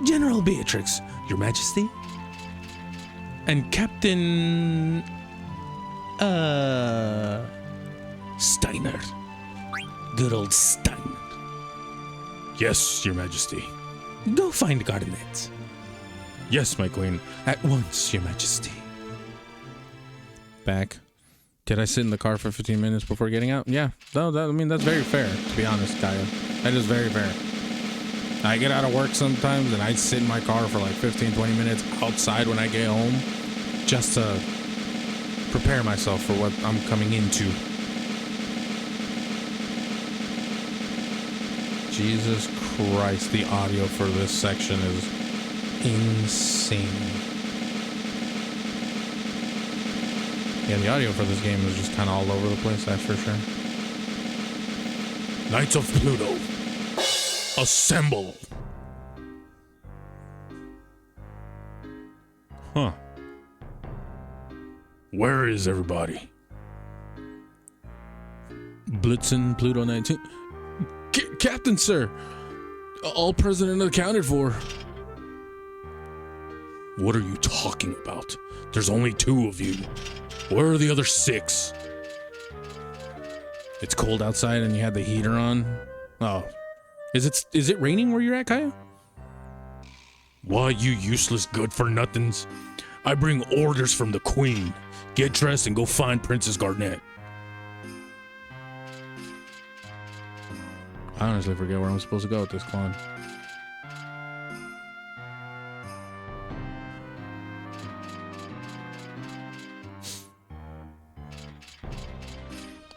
General Beatrix, Your Majesty, and Captain... Steiner. Good old Steiner. Yes, Your Majesty. Go find Garnet. Yes, my queen. At once, Your Majesty. Back. Did I sit in the car for 15 minutes before getting out? Yeah. No, I mean, that's very fair, to be honest, Kaya. That is very fair. I get out of work sometimes, and I sit in my car for like 15, 20 minutes outside when I get home, just to prepare myself for what I'm coming into. Jesus Christ, the audio for this section is insane. Yeah, the audio for this game is just kind of all over the place, that's for sure. Knights of Pluto, assemble! Huh. Where is everybody? Blitzen, Pluto 19. Captain, sir! All present and accounted for. What are you talking about? There's only 2 of you. Where are the other 6? It's cold outside and you had the heater on? Oh. Is it raining where you're at, Kaya? Why, you useless good-for-nothings. I bring orders from the Queen. Get dressed and go find Princess Garnet. I honestly forget where I'm supposed to go with this clone.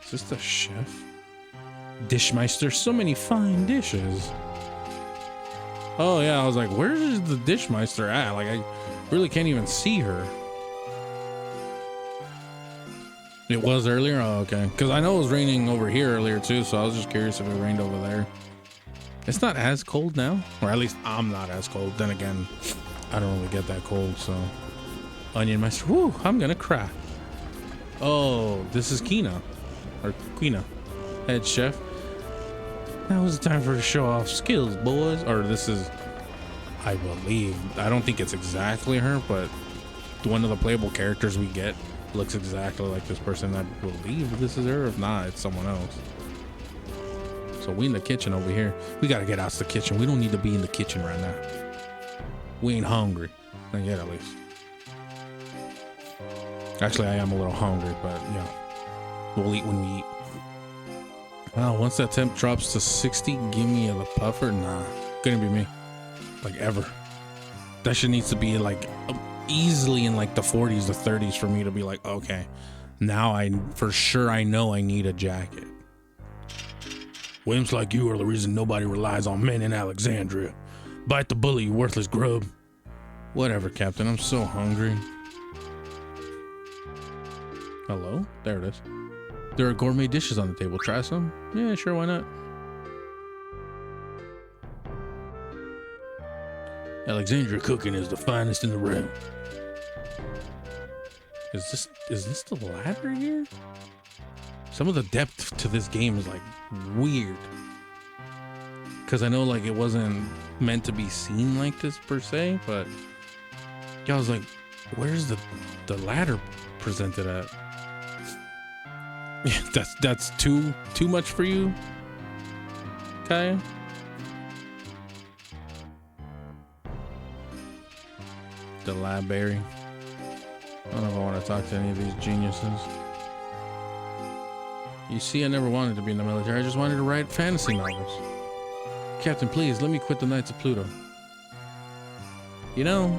Is this the chef? Dishmeister, so many fine dishes. Oh yeah, I was like, where's the Dishmeister at? Like, I really can't even see her. It was earlier? Oh, okay. Because I know it was raining over here earlier too, so I was just curious if it rained over there. It's not as cold now, or at least I'm not as cold. Then again, I don't really get that cold, so. Onion Meister, whoo, I'm gonna cry. Oh, this is Kina, or Quina, head chef. Now is the time for her to show off skills, boys. Or this is, I believe, I don't think it's exactly her, but one of the playable characters we get looks exactly like this person. I believe this is her. If not, it's someone else. So we in the kitchen over here. We gotta get out to the kitchen. We don't need to be in the kitchen right now. We ain't hungry. Not yet, at least. Actually, I am a little hungry, but yeah. We'll eat when we eat. Wow, once that temp drops to 60, give me a puffer. Nah, couldn't be me. Like, ever. That shit needs to be like easily in like the 40s, the 30s for me to be like, okay, now for sure I know I need a jacket. Wimps like you are the reason nobody relies on men in Alexandria. Bite the bullet, you worthless grub. Whatever, Captain, I'm so hungry. Hello? There it is. There are gourmet dishes on the table. Try some? Yeah, sure, why not? Alexandria cooking is the finest in the realm. Is this the ladder here? Some of the depth to this game is like weird. Cause I know like it wasn't meant to be seen like this per se, but yeah, I was like, where's the ladder presented at? Yeah, that's too much for you, Kaya? The library. I don't know if I want to talk to any of these geniuses. You see, I never wanted to be in the military. I just wanted to write fantasy novels. Captain, please, let me quit the Knights of Pluto. You know,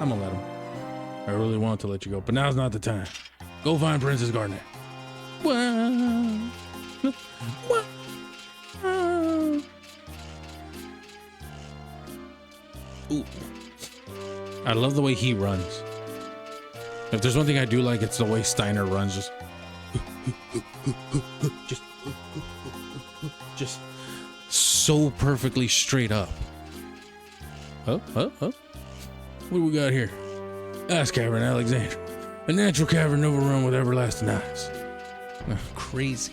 I'm gonna let him. I really want to let you go, but now's not the time. Go find Princess Garnet. What? What? Ooh. I love the way he runs. If there's one thing I do like, it's the way Steiner runs. Just so perfectly straight up. Oh. What do we got here? Ice cavern, Alexander. A natural cavern overrun with everlasting ice. Oh, crazy.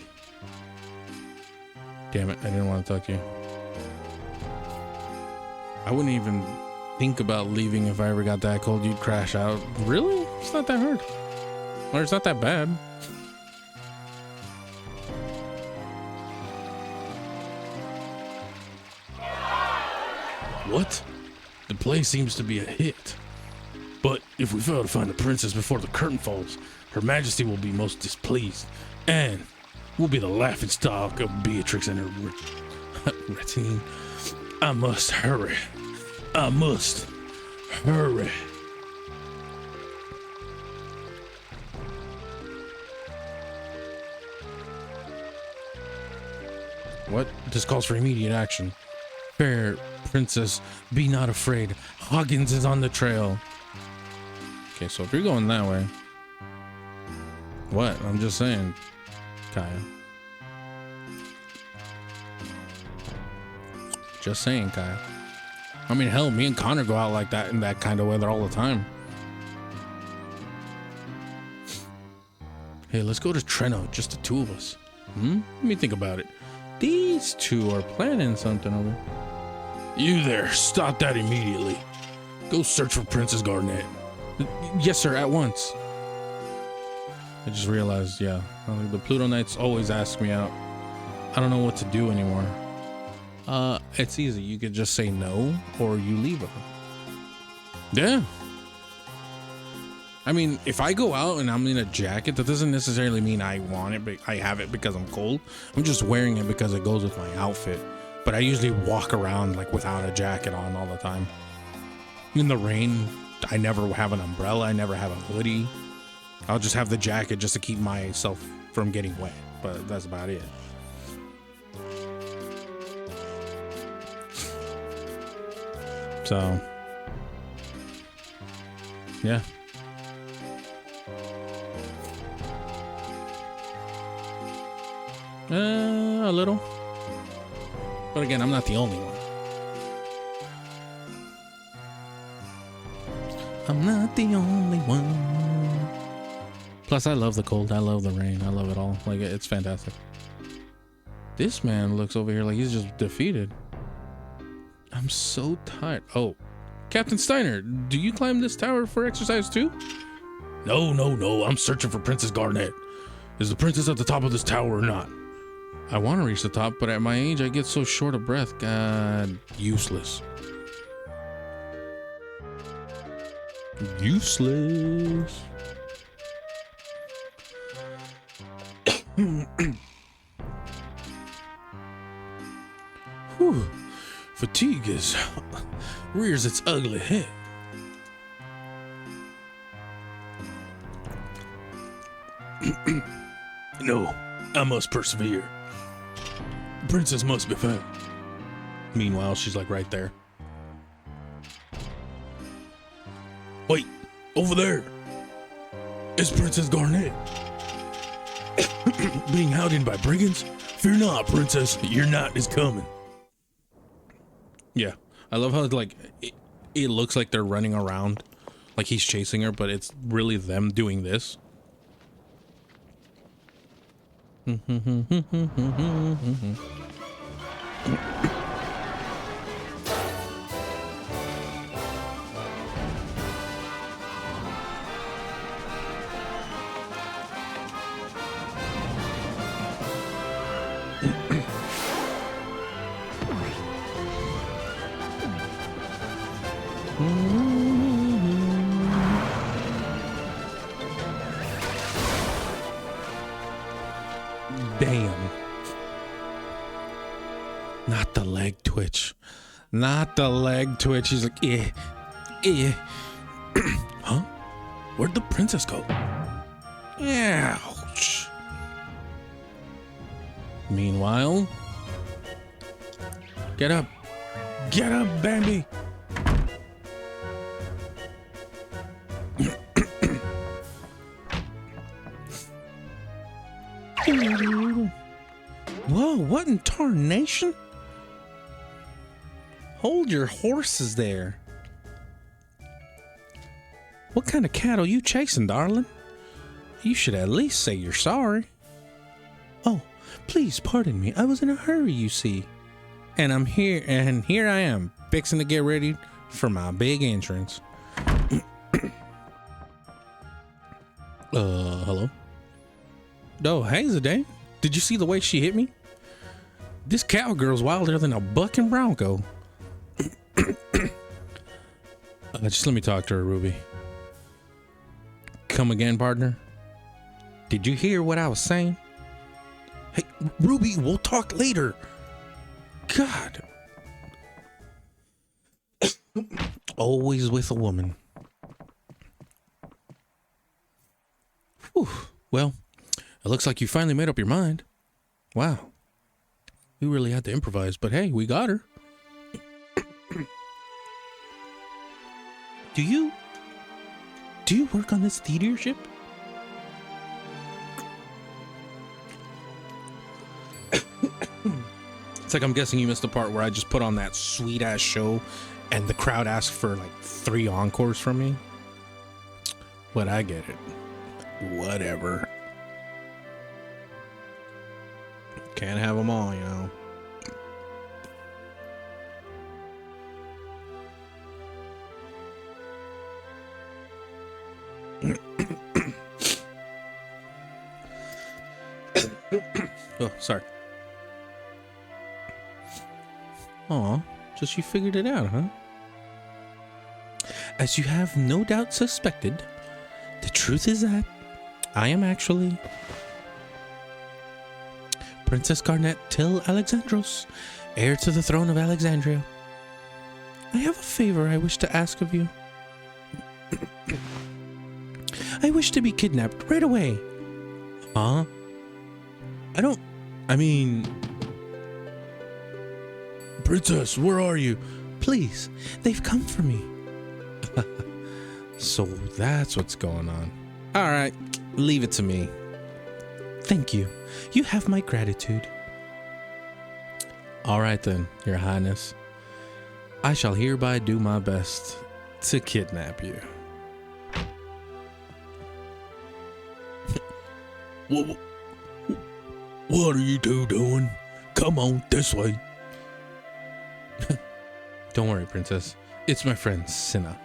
Damn it, I didn't want to talk to you. I wouldn't even think about leaving if I ever got that cold. You'd crash out. Really? It's not that hard. Or it's not that bad. What? The play seems to be a hit. But if we fail to find the princess before the curtain falls, Her Majesty will be most displeased, and will be the laughing stock of Beatrix and her retinue. I must hurry. I must hurry. What? This calls for immediate action. Fair princess, be not afraid. Hoggins is on the trail. Okay, so if you're going that way. What? I'm just saying, Kaya. Just saying, Kaya. I mean, hell, me and Connor go out like that in that kind of weather all the time. Hey, let's go to Treno, just the two of us. Let me think about it. These two are planning something over. You there, stop that immediately. Go search for Princess Garnet. Yes, sir, at once. I just realized, yeah, the Pluto Knights always ask me out. I don't know what to do anymore. It's easy. You could just say no, or you leave her. Yeah. I mean, if I go out and I'm in a jacket, that doesn't necessarily mean I want it, but I have it because I'm cold. I'm just wearing it because it goes with my outfit. But I usually walk around like without a jacket on all the time. In the rain, I never have an umbrella. I never have a hoodie. I'll just have the jacket just to keep myself from getting wet. But that's about it. So, yeah. A little. But again, I'm not the only one. I'm not the only one. Plus, I love the cold. I love the rain. I love it all. Like, it's fantastic. This man looks over here like he's just defeated. I'm so tired. Oh, Captain Steiner, do you climb this tower for exercise too? No. I'm searching for Princess Garnet. Is the princess at the top of this tower or not? I want to reach the top, but at my age, I get so short of breath. God, useless. Useless. Whew. Fatigue rears its ugly head. No, I must persevere. The princess must be found. Meanwhile, she's like right there. Wait, over there. It's Princess Garnet. Being held by brigands? Fear not, princess. Your knight is coming. Yeah, I love how like it looks like they're running around, like he's chasing her, but it's really them doing this. Damn. Not the leg twitch. Not the leg twitch. He's like, Huh? Where'd the princess go? Ouch. Meanwhile, get up. Get up, Bambi. Whoa, what in tarnation? Hold your horses there. What kind of cattle you chasing, darling? You should at least say you're sorry. Oh, please pardon me. I was in a hurry, you see. And here I am, fixing to get ready for my big entrance. Hello? Oh, hey, Zidane. Did you see the way she hit me? This cowgirl's wilder than a bucking bronco. Just let me talk to her, Ruby. Come again, partner? Did you hear what I was saying? Hey, Ruby, we'll talk later. God. Always with a woman. Whew. Well, it looks like you finally made up your mind. Wow. We really had to improvise, but hey, we got her. Do you work on this theater ship? It's like I'm guessing you missed the part where I just put on that sweet ass show and the crowd asked for like 3 encores from me. But I get it. Whatever. Can't have them all, you know. Oh, sorry. Aw, just you figured it out, huh? As you have no doubt suspected, the truth is that I am actually Princess Garnet Till Alexandros, heir to the throne of Alexandria. I have a favor I wish to ask of you. I wish to be kidnapped right away. Huh? Princess, where are you? Please, they've come for me. So that's what's going on. All right, leave it to me. Thank you. You have my gratitude. All right then, Your Highness. I shall hereby do my best to kidnap you. What are you two doing? Come on, this way. Don't worry, Princess. It's my friend, Cinna.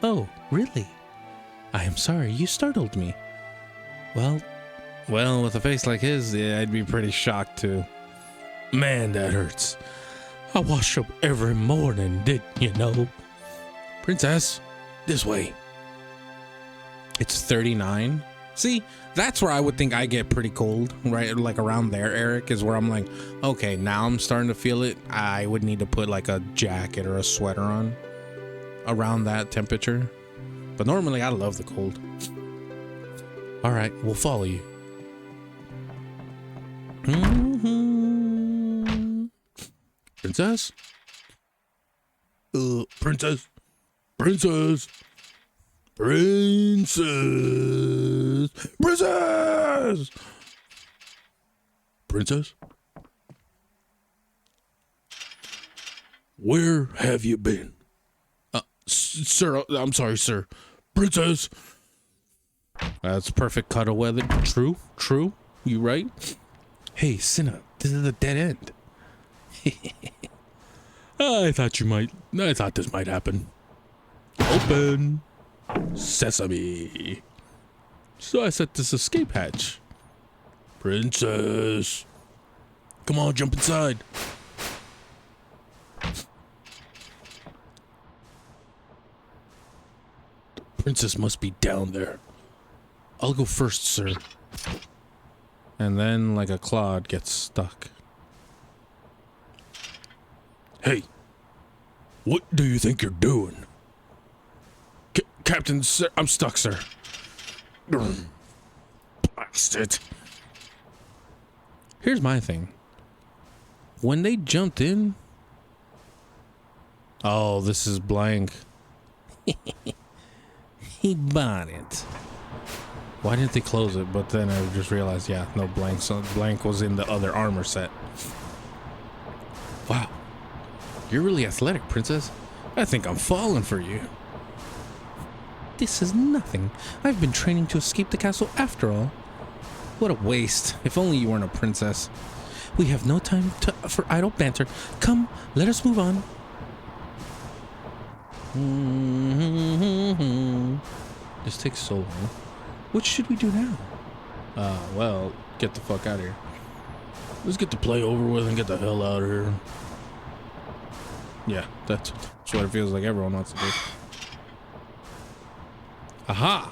Oh, really? I am sorry, you startled me. Well, with a face like his, yeah, I'd be pretty shocked too. Man, that hurts. I wash up every morning, didn't you know? Princess, this way. It's 39. See, that's where I would think I get pretty cold, right? Like around there, Eric, is where I'm like, okay, now I'm starting to feel it. I would need to put like a jacket or a sweater on around that temperature. But normally I love the cold. All right, we'll follow you. Princess? Princess? Princess? Princess? Princess? Princess? Where have you been? Sir, I'm sorry, sir. Princess? That's perfect cuddle weather. True, true. You right? Hey, Cinna, this is a dead end. I thought this might happen. Open. Sesame. So I set this escape hatch. Princess. Come on, jump inside. The princess must be down there. I'll go first, sir. And then, like a clod, gets stuck. Hey, what do you think you're doing? Captain, sir, I'm stuck, sir. Blast it. Here's my thing. When they jumped in... Oh, this is blank. He bought it. Why didn't they close it? But then I just realized, yeah, no blank. So blank was in the other armor set. Wow. You're really athletic, Princess. I think I'm falling for you. This is nothing. I've been training to escape the castle after all. What a waste. If only you weren't a princess. We have no time for idle banter. Come, let us move on. This takes so long. What should we do now? Well, get the fuck out of here. Let's get the play over with and get the hell out of here. Yeah, that's what it feels like everyone wants to do. Aha!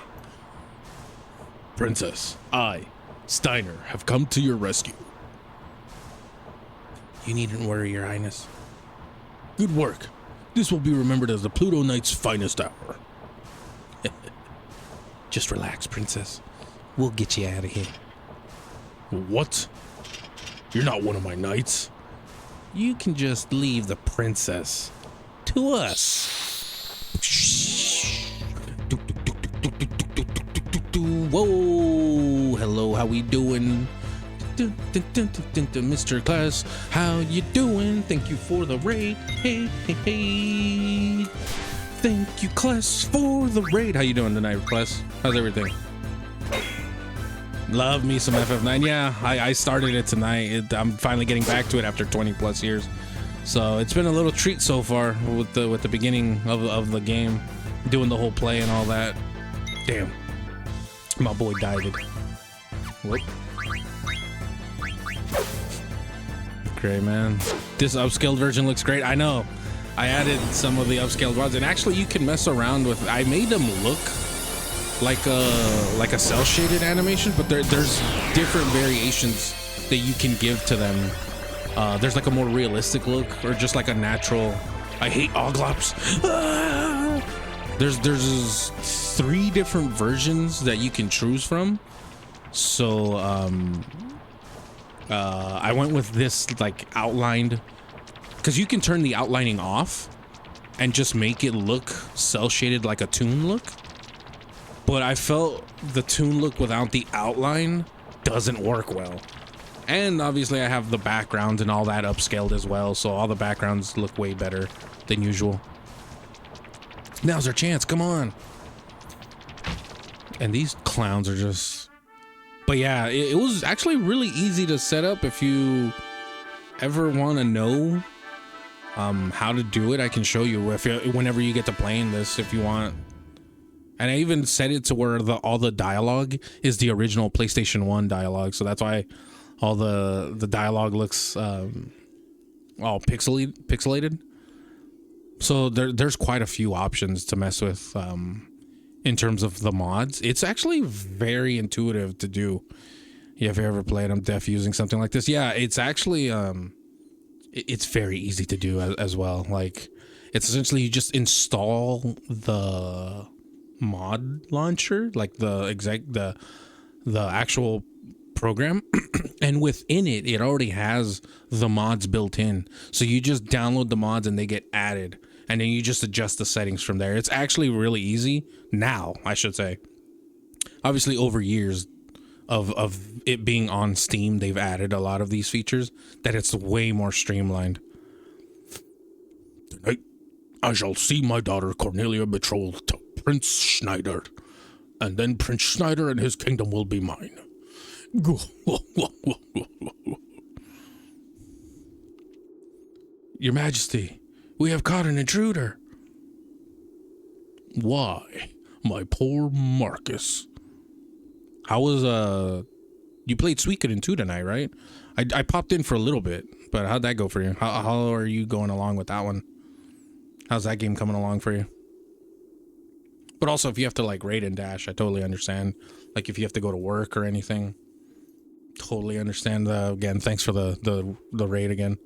Princess, I, Steiner, have come to your rescue. You needn't worry, Your Highness. Good work. This will be remembered as the Pluto Knight's finest hour. Just relax, Princess. We'll get you out of here. What? You're not one of my knights. You can just leave the princess to us. Whoa, hello, how we doing? Mr. Class, how you doing? Thank you for the raid. Hey, hey, hey. Thank you, Class, for the raid. How you doing tonight, Class? How's everything? Love me some FF9. Yeah, I started it tonight. I'm finally getting back to it after 20 plus years. So it's been a little treat so far with the beginning of the game, doing the whole play and all that. Damn, my boy died. Whoop. Great, man. This upscaled version looks great. I know. I added some of the upscaled ones, and actually you can mess around with. I made them look like a cell shaded animation, but there's different variations that you can give to them. There's like a more realistic look, or just like a natural. I hate Oglops. Ah! There's 3 different versions that you can choose from. So I went with this like outlined, because you can turn the outlining off and just make it look cell shaded like a toon look. But I felt the toon look without the outline doesn't work well. And obviously I have the backgrounds and all that upscaled as well, so all the backgrounds look way better than usual. Now's our chance, come on. And these clowns are just... But yeah, it was actually really easy to set up. If you ever want to know how to do it, I can show you whenever you get to playing this if you want. And I even set it to where all the dialogue is the original PlayStation 1 dialogue, so that's why all the dialogue looks all pixelated. So there's quite a few options to mess with in terms of the mods. It's actually very intuitive to do. Yeah, if you ever played, I'm deaf using something like this. Yeah, it's actually it's very easy to do as well. Like, it's essentially you just install the mod launcher, like the the actual program, and within it, it already has the mods built in. So you just download the mods and they get added, and then you just adjust the settings from there. It's actually really easy now, I should say. Obviously, over years of it being on Steam, they've added a lot of these features that it's way more streamlined. Tonight, I shall see my daughter Cornelia betrothed to Prince Schneider, and then Prince Schneider and his kingdom will be mine. Your Majesty, we have caught an intruder. Why, my poor Marcus. How was you played Suikoden 2 tonight, right? I popped in for a little bit, but how'd that go for you? How are you going along with that one? How's that game coming along for you? But also, if you have to like raid and dash, I totally understand. Like if you have to go to work or anything, totally understand. Again, thanks for the raid again.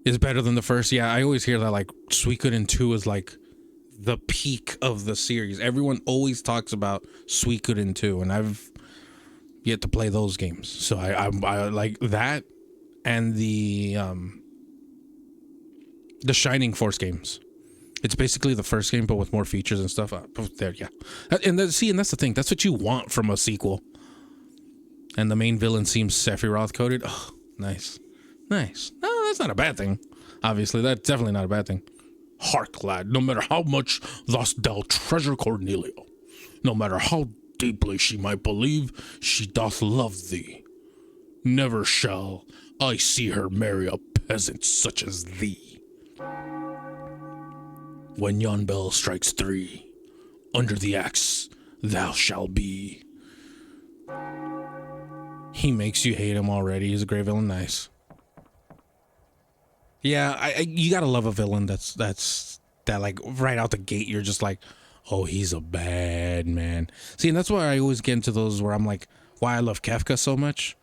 Is better than the first. Yeah, I always hear that like Suikoden 2 is like the peak of the series. Everyone always talks about Suikoden 2, and I've yet to play those games. So I like that and the Shining Force games. It's basically the first game, but with more features and stuff. There, yeah. And that's the thing. That's what you want from a sequel. And the main villain seems Sephiroth coded. Oh, nice. Nice. No, that's not a bad thing. Obviously, that's definitely not a bad thing. Hark, lad, no matter how much dost thou treasure Cornelia, no matter how deeply she might believe she doth love thee, never shall I see her marry a peasant such as thee. When yon bell strikes 3, under the axe thou shalt be. He makes you hate him already. He's a great villain. Nice. Yeah, you gotta love a villain that like right out the gate you're just like, oh, he's a bad man. See, and that's why I always get into those where I'm like, why I love Kefka so much,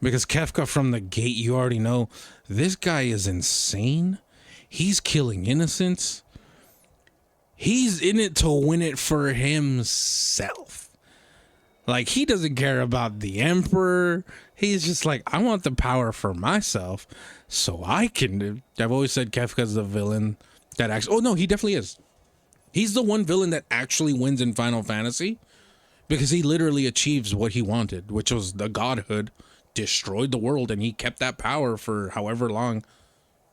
because Kefka from the gate you already know this guy is insane. He's killing innocents. He's in it to win it for himself. Like he doesn't care about the emperor. He's just like, I want the power for myself. So I can. I've always said Kefka's the villain that actually. Oh no, he definitely is. He's the one villain that actually wins in Final Fantasy, because he literally achieves what he wanted, which was the godhood, destroyed the world, and he kept that power for however long.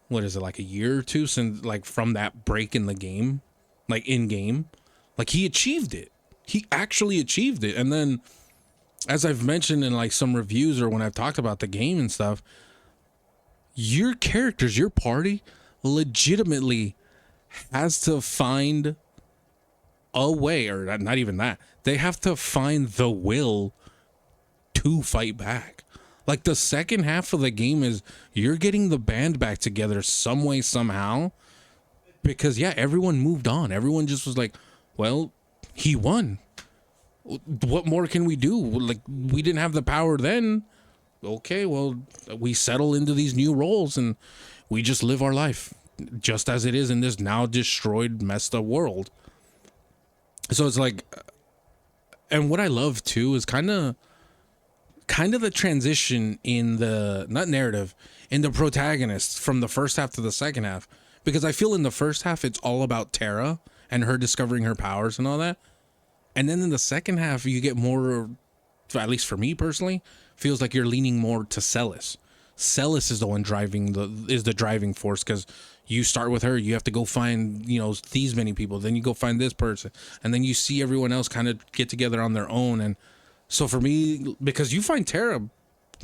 What is it, like a year or two since, like from that break in the game, like in game, like he achieved it. He actually achieved it, and then, as I've mentioned in like some reviews or when I've talked about the game and stuff. Your characters, your party, legitimately has to find a way, or not even that. They have to find the will to fight back. Like the second half of the game is you're getting the band back together some way, somehow. Because yeah, everyone moved on. Everyone just was like, well, he won. What more can we do? Like we didn't have the power then. Okay, well, we settle into these new roles and we just live our life just as it is in this now destroyed, messed up world. So it's like, and what I love too is kind of the transition in the, not narrative, in the protagonist from the first half to the second half. Because I feel in the first half, it's all about Terra and her discovering her powers and all that. And then in the second half, you get more, at least for me personally, feels like you're leaning more to Celis. Celis is the one driving the driving force, because you start with her, you have to go find, these many people, then you go find this person, and then you see everyone else kind of get together on their own. And so for me, because you find Terra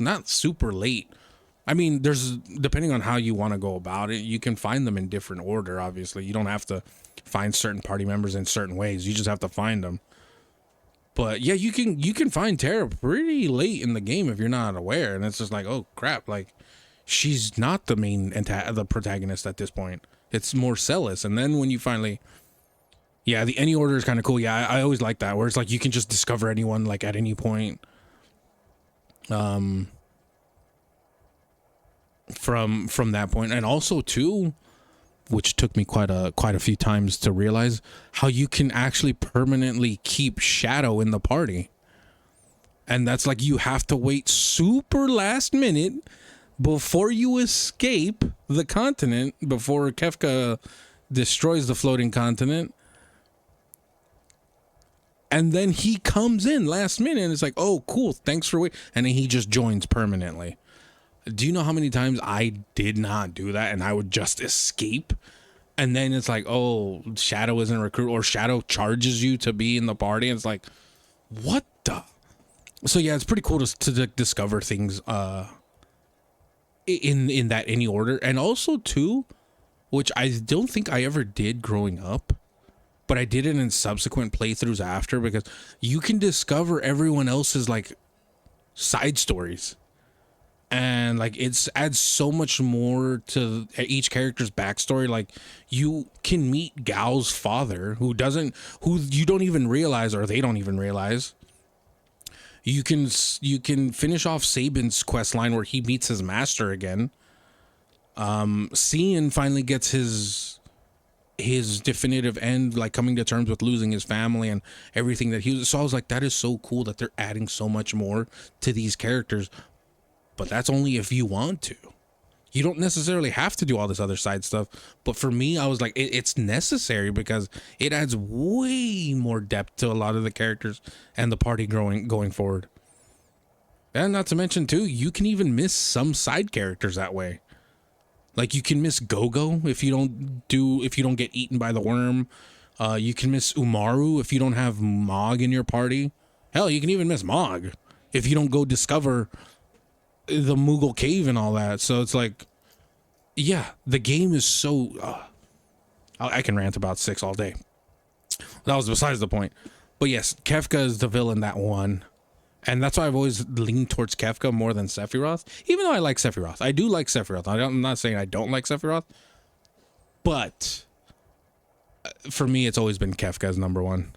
not super late. I mean, there's, depending on how you want to go about it, you can find them in different order, obviously. You don't have to find certain party members in certain ways. You just have to find them. But yeah, you can find Terra pretty late in the game if you're not aware, and it's just like, oh crap, like she's not the main the protagonist at this point. It's more Celis, and then when you finally, yeah, the any order is kind of cool. Yeah, I always like that, where it's like you can just discover anyone like at any point. From that point, and also too, which took me quite a few times to realize, how you can actually permanently keep Shadow in the party. And that's like, you have to wait super last minute before you escape the continent, before Kefka destroys the floating continent. And then he comes in last minute and it's like, oh, cool, thanks for waiting. And then he just joins permanently. Do you know how many times I did not do that and I would just escape? And then it's like, oh, Shadow isn't a recruit, or Shadow charges you to be in the party. And it's like, what the? So yeah, it's pretty cool to discover things in that any order. And also too, which I don't think I ever did growing up, but I did it in subsequent playthroughs after, because you can discover everyone else's like side stories. And like, it's adds so much more to each character's backstory. Like, you can meet Gao's father, who you don't even realize, or they don't even realize. You can finish off Sabin's quest line where he meets his master again. Cian finally gets his definitive end, like coming to terms with losing his family and everything that he was. So I was like, that is so cool that they're adding so much more to these characters. But that's only if you want to. You don't necessarily have to do all this other side stuff. But for me, I was like, it's necessary, because it adds way more depth to a lot of the characters and the party going forward. And not to mention too, you can even miss some side characters that way. Like, you can miss Gogo if you don't get eaten by the worm. You can miss Umaru if you don't have Mog in your party. Hell, you can even miss Mog if you don't go discover the Moogle cave and all that. So it's like, yeah, the game is so I can rant about 6 all day. That was besides the point. But yes, Kefka is the villain that won, and that's why I've always leaned towards Kefka more than Sephiroth, even though I like Sephiroth. I do like Sephiroth. I'm not saying I don't like Sephiroth, but for me, it's always been Kefka's number one.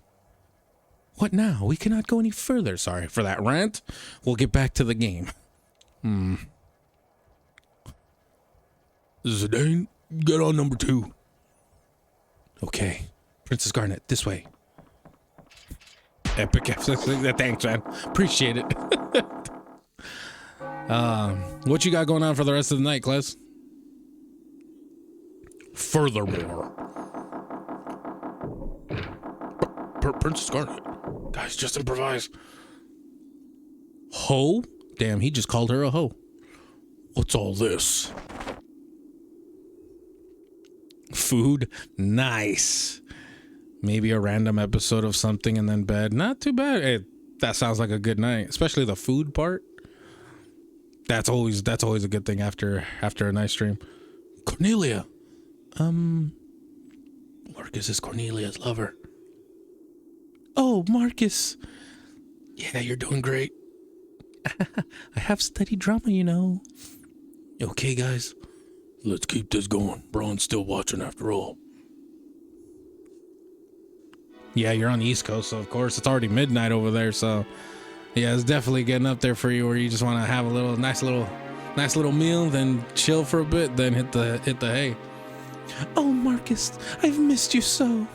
What now? We cannot go any further. Sorry for that rant. We'll get back to the game. Zidane, get on number 2. Okay. Princess Garnet, this way. Epic. Thanks, man. Appreciate it. What you got going on for the rest of the night, Klez? Furthermore. Princess Garnet. Guys, just improvise. Ho? Damn, he just called her a hoe. What's all this? Food? Nice. Maybe a random episode of something and then bed. Not too bad. Hey, that sounds like a good night, especially the food part. That's always a good thing after a nice stream. Cornelia. Marcus is Cornelia's lover. Oh, Marcus. Yeah, you're doing great. I have studied drama, you know. Okay, guys. Let's keep this going. Braun's still watching after all. Yeah, you're on the East Coast, so of course it's already midnight over there, so yeah, it's definitely getting up there for you, where you just want to have a nice little meal, then chill for a bit, then hit the hay. Oh, Marcus, I've missed you so.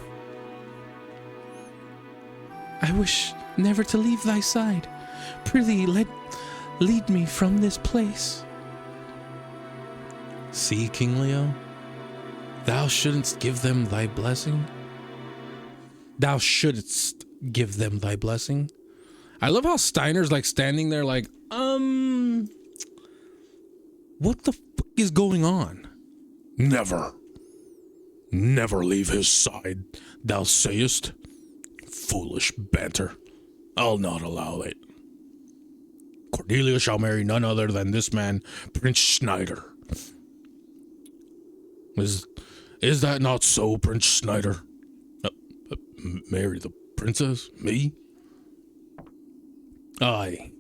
I wish never to leave thy side. Prithee, lead me from this place. See, King Leo, thou shouldn't give them thy blessing. Thou shouldst give them thy blessing. I love how Steiner's like standing there like, what the fuck is going on? Never leave his side, thou sayest. Foolish banter. I'll not allow it. Cordelia shall marry none other than this man, Prince Schneider. Is that not so, Prince Schneider? Marry the princess? Me? Aye.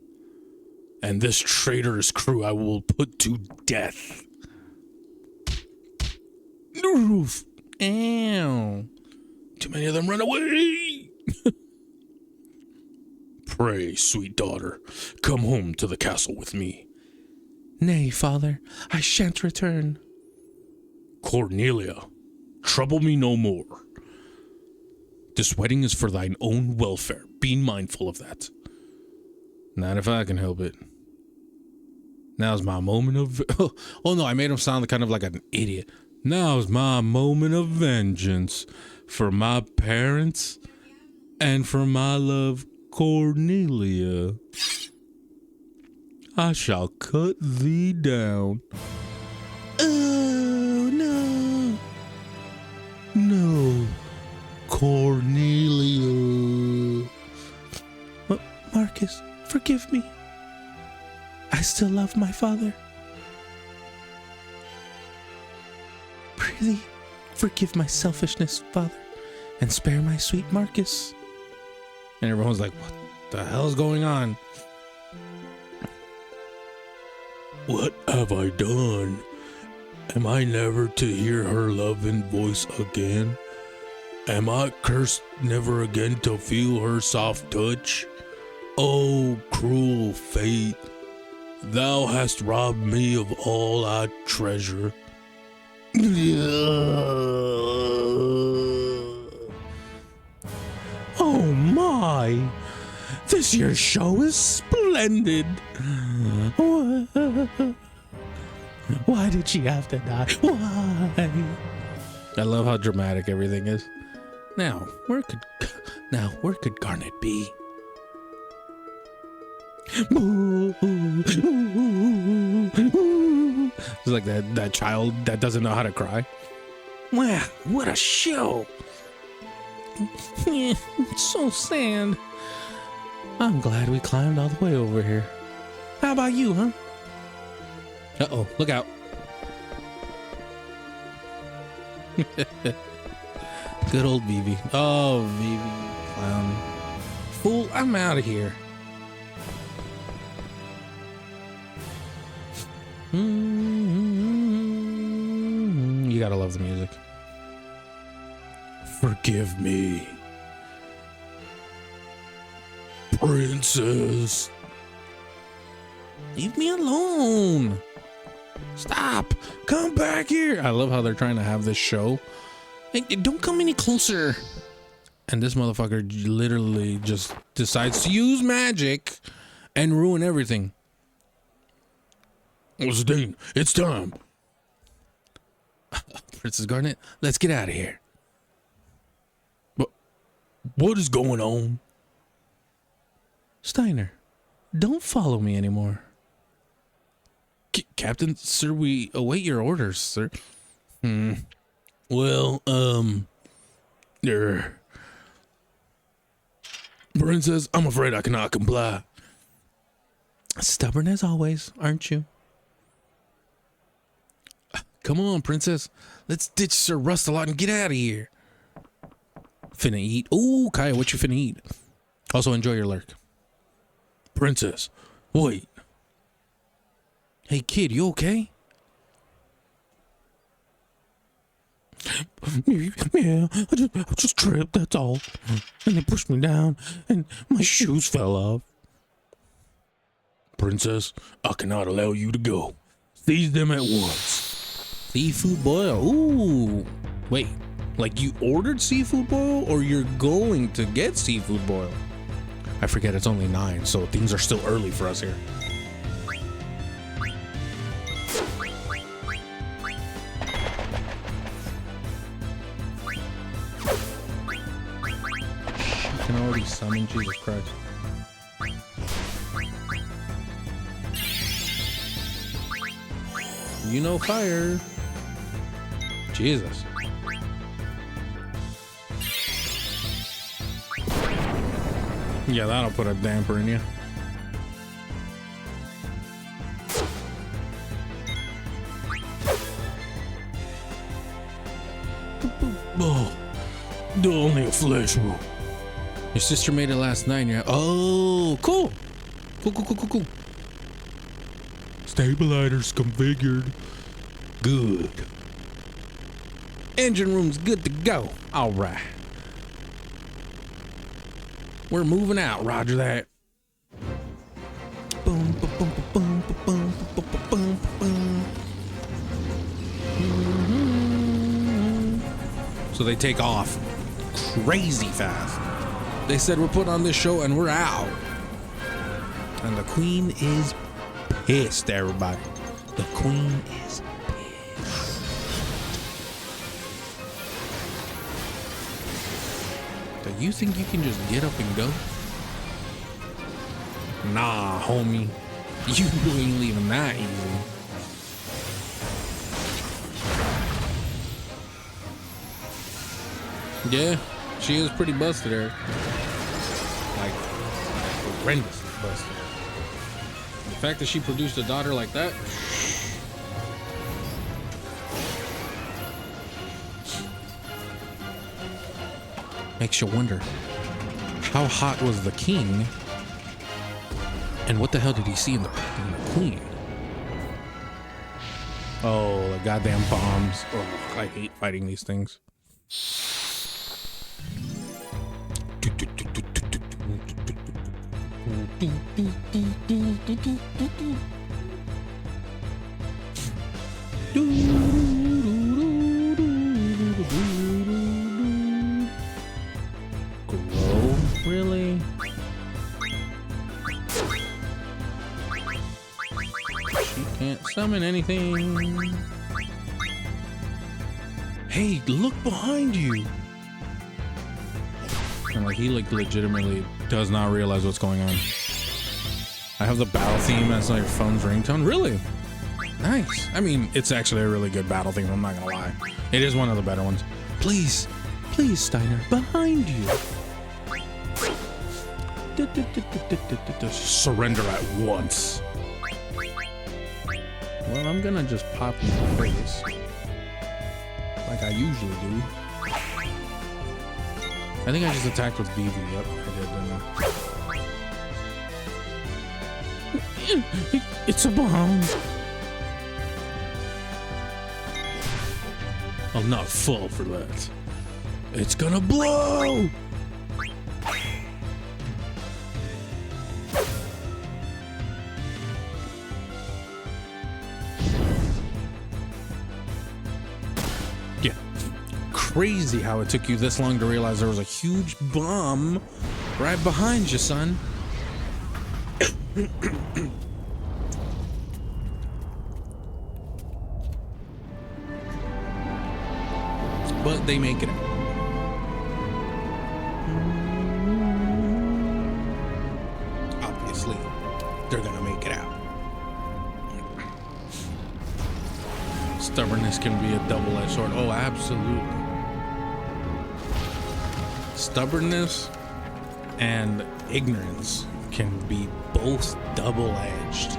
And this traitorous crew I will put to death. Oof. Ow. Too many of them run away. Pray, sweet daughter, come home to the castle with me. Nay, father, I shan't return. Cornelia, trouble me no more. This wedding is for thine own welfare. Be mindful of that. Not if I can help it. Now's my moment of... Oh no, I made him sound kind of like an idiot. Now's my moment of vengeance for my parents and for my love, Cornelia. I shall cut thee down. Oh, no. No, Cornelia. Marcus, forgive me. I still love my father. Really, forgive my selfishness, Father, and spare my sweet Marcus. And everyone's like, what the hell's going on? What have I done? Am I never to hear her loving voice again? Am I cursed never again to feel her soft touch? Oh, cruel fate, thou hast robbed me of all I treasure. Oh my, this year's show is splendid. Why did she have to die? Why? I love how dramatic everything is. Now, where could Garnet be? It's like that child that doesn't know how to cry. Wow, what a show! It's so sad. I'm glad we climbed all the way over here. How about you, huh? Uh-oh, look out. Good old Vivi. Oh, Vivi, clown. Fool, I'm out of here. You gotta love the music. Forgive me, Princess. Leave me alone. Stop. Come back here. I love how they're trying to have this show. Hey, don't come any closer. And this motherfucker literally just decides to use magic and ruin everything. Zidane, it's time. Princess Garnet, let's get out of here. But what is going on? Steiner, don't follow me anymore. Captain, sir, we await your orders, sir. Well, Princess, I'm afraid I cannot comply. Stubborn as always, aren't you? Come on, Princess. Let's ditch Sir Rust-a-Lot and get out of here. Finna eat. Ooh, Kaya, what you finna eat? Also, enjoy your lurk. Princess, wait. Hey, kid, you okay? Yeah, I just tripped, that's all. And they pushed me down, and my shoes fell off. Princess, I cannot allow you to go. Seize them at once. Seafood boil. Ooh. Wait, like you ordered seafood boil or you're going to get seafood boil? I forget, it's only 9, so things are still early for us here. She can already summon Jesus Christ. You know fire. Jesus. Yeah, that'll put a damper in you. Oh, only a flesh wound. Your sister made it last night. Yeah. Oh, cool. Cool. Stabilizers configured. Good. Engine room's good to go. All right. We're moving out. Roger that. Boom, boom, boom, boom, boom, boom, boom, boom. So they take off crazy fast. They said we're putting on this show and we're out. And the queen is pissed, everybody. The queen is pissed. Do you think you can just get up and go? Nah, homie. You ain't leaving that easy. Yeah, she is pretty busted there. Like, horrendously busted. The fact that she produced a daughter like that. Makes you wonder, how hot was the king? And what the hell did he see in the queen? Oh, the goddamn bombs. Oh, I hate fighting these things. Grow? Really? She can't summon anything. Hey, look behind you. And like he like legitimately does not realize what's going on. I have the battle theme as like phone's ringtone. Really? Nice. I mean, it's actually a really good battle theme, I'm not gonna lie. It is one of the better ones. Please, please, Steiner, behind you. Surrender at once. Well, I'm gonna just pop in the face. Like I usually do. I think I just attacked with BV. Yep, I did, didn't I? It's a bomb. I'm not full for that. It's gonna blow. Yeah. Crazy how it took you this long to realize there was a huge bomb right behind you, son. But they make it out. Obviously, they're gonna make it out. Stubbornness can be a double-edged sword. Oh, absolutely. Stubbornness and ignorance can be both double-edged.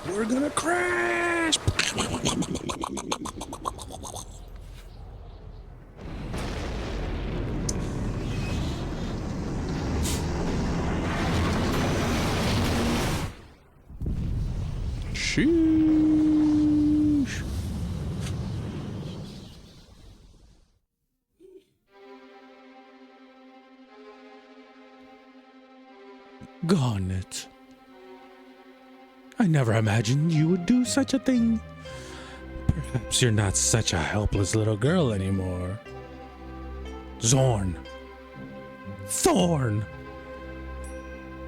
We're gonna crash. Sheesh. Garnet. I never imagined you would do such a thing. Perhaps you're not such a helpless little girl anymore. Zorn. Thorn.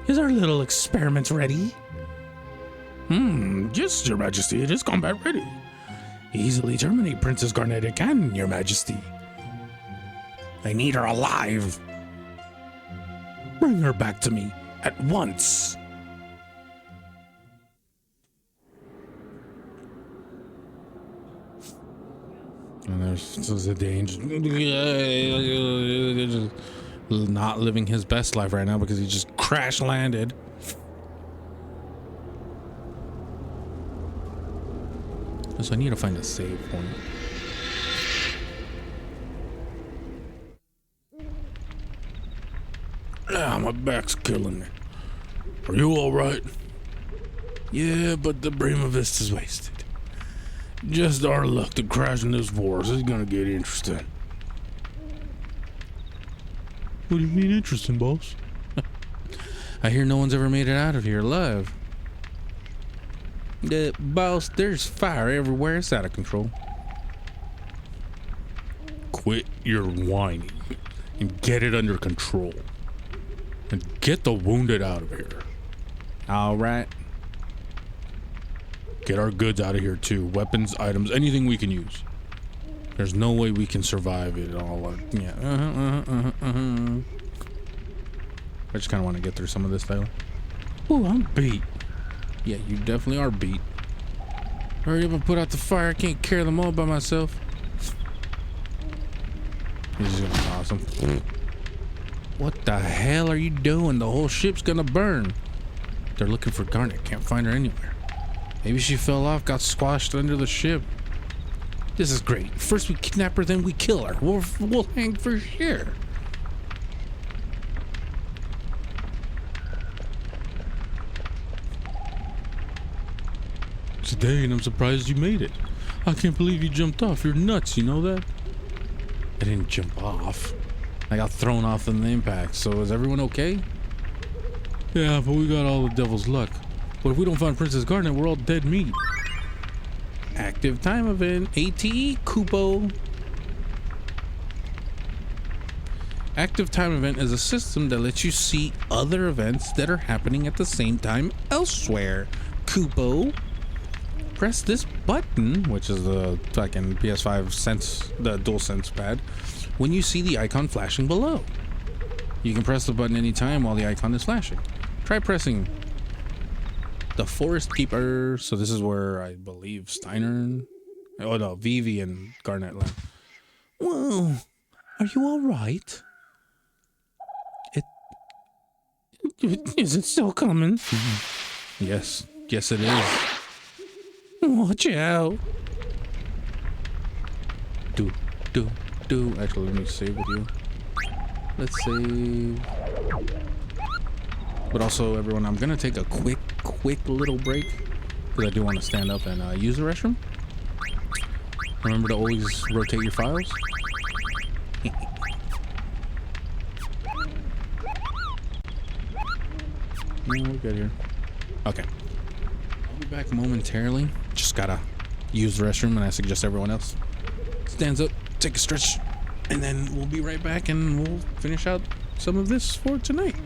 Is our little experiment ready? Yes, Your Majesty, it is combat ready. Easily terminate Princess Garnet again, Your Majesty. I need her alive. Bring her back to me at once. And there's a danger. Not living his best life right now because he just crash landed. So I need to find a save point. Ah, my back's killing me. Are you all right? Yeah, but the Brima Vista's wasted. Just our luck to crash in this war. This is gonna get interesting. What do you mean interesting, boss? I hear no one's ever made it out of here alive. Boss, there's fire everywhere. It's out of control. Quit your whining and get it under control. And get the wounded out of here. All right. Get our goods out of here too. Weapons, items, anything we can use. There's no way we can survive it all. Yeah. I just kind of want to get through some of this, Tyler. Ooh, I'm beat. Yeah, you definitely are beat. Hurry up and put out the fire. I can't carry them all by myself. This is gonna be awesome. What the hell are you doing? The whole ship's gonna burn. They're looking for Garnet. Can't find her anywhere. Maybe she fell off, got squashed under the ship. This is great. First we kidnap her, then we kill her. We'll hang for sure. Zidane, I'm surprised you made it. I can't believe you jumped off. You're nuts, you know that? I didn't jump off. I got thrown off in the impact. So is everyone okay? Yeah, but we got all the devil's luck. But if we don't find Princess Garnet, we're all dead meat. Active time event. ATE Kupo. Active time event is a system that lets you see other events that are happening at the same time elsewhere. Kupo. Press this button, which is the fucking PS5 sense, the DualSense pad, when you see the icon flashing below. You can press the button anytime while the icon is flashing. Try pressing the Forest Keeper. So this is where I believe Steiner, oh no, Vivi and Garnet land. Whoa, are you all right? Is it still coming? Yes, it is. Watch out. Do. Actually, let me save with you. Let's save. But also, everyone, I'm gonna take a quick little break because I do want to stand up and use the restroom. Remember to always rotate your files. No, we're good here. Okay. I'll be back momentarily. Just gotta use the restroom, and I suggest everyone else stands up, take a stretch, and then we'll be right back and we'll finish out some of this for tonight.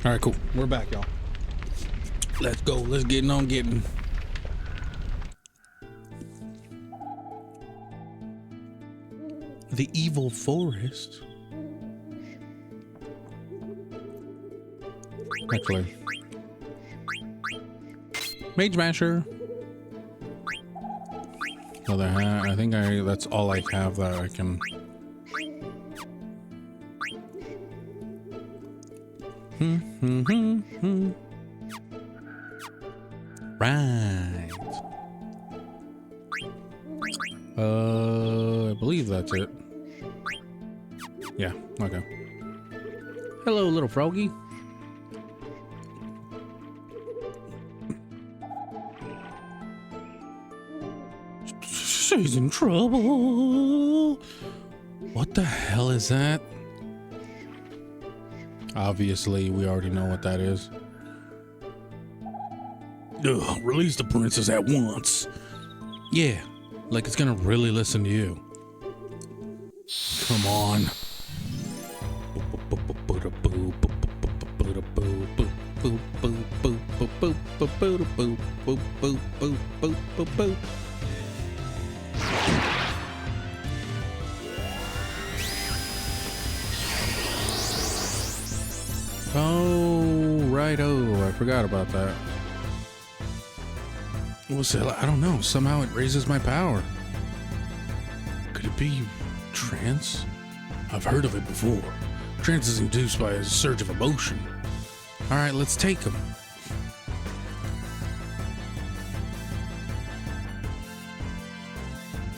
All right, cool. We're back, y'all. Let's go. Let's get on getting. The evil forest. Actually, Mage Masher. Other hat. I think that's all I have that I can. Right. I believe that's it. Yeah, okay. Hello, little froggy. She's in trouble. What the hell is that? Obviously, we already know what that is. Ugh, release the princess at once. Yeah, like it's gonna really listen to you. Come on. Oh, righto. I forgot about that. What's it? I don't know. Somehow it raises my power. Could it be trance? I've heard of it before. Trance is induced by a surge of emotion. All right, let's take them.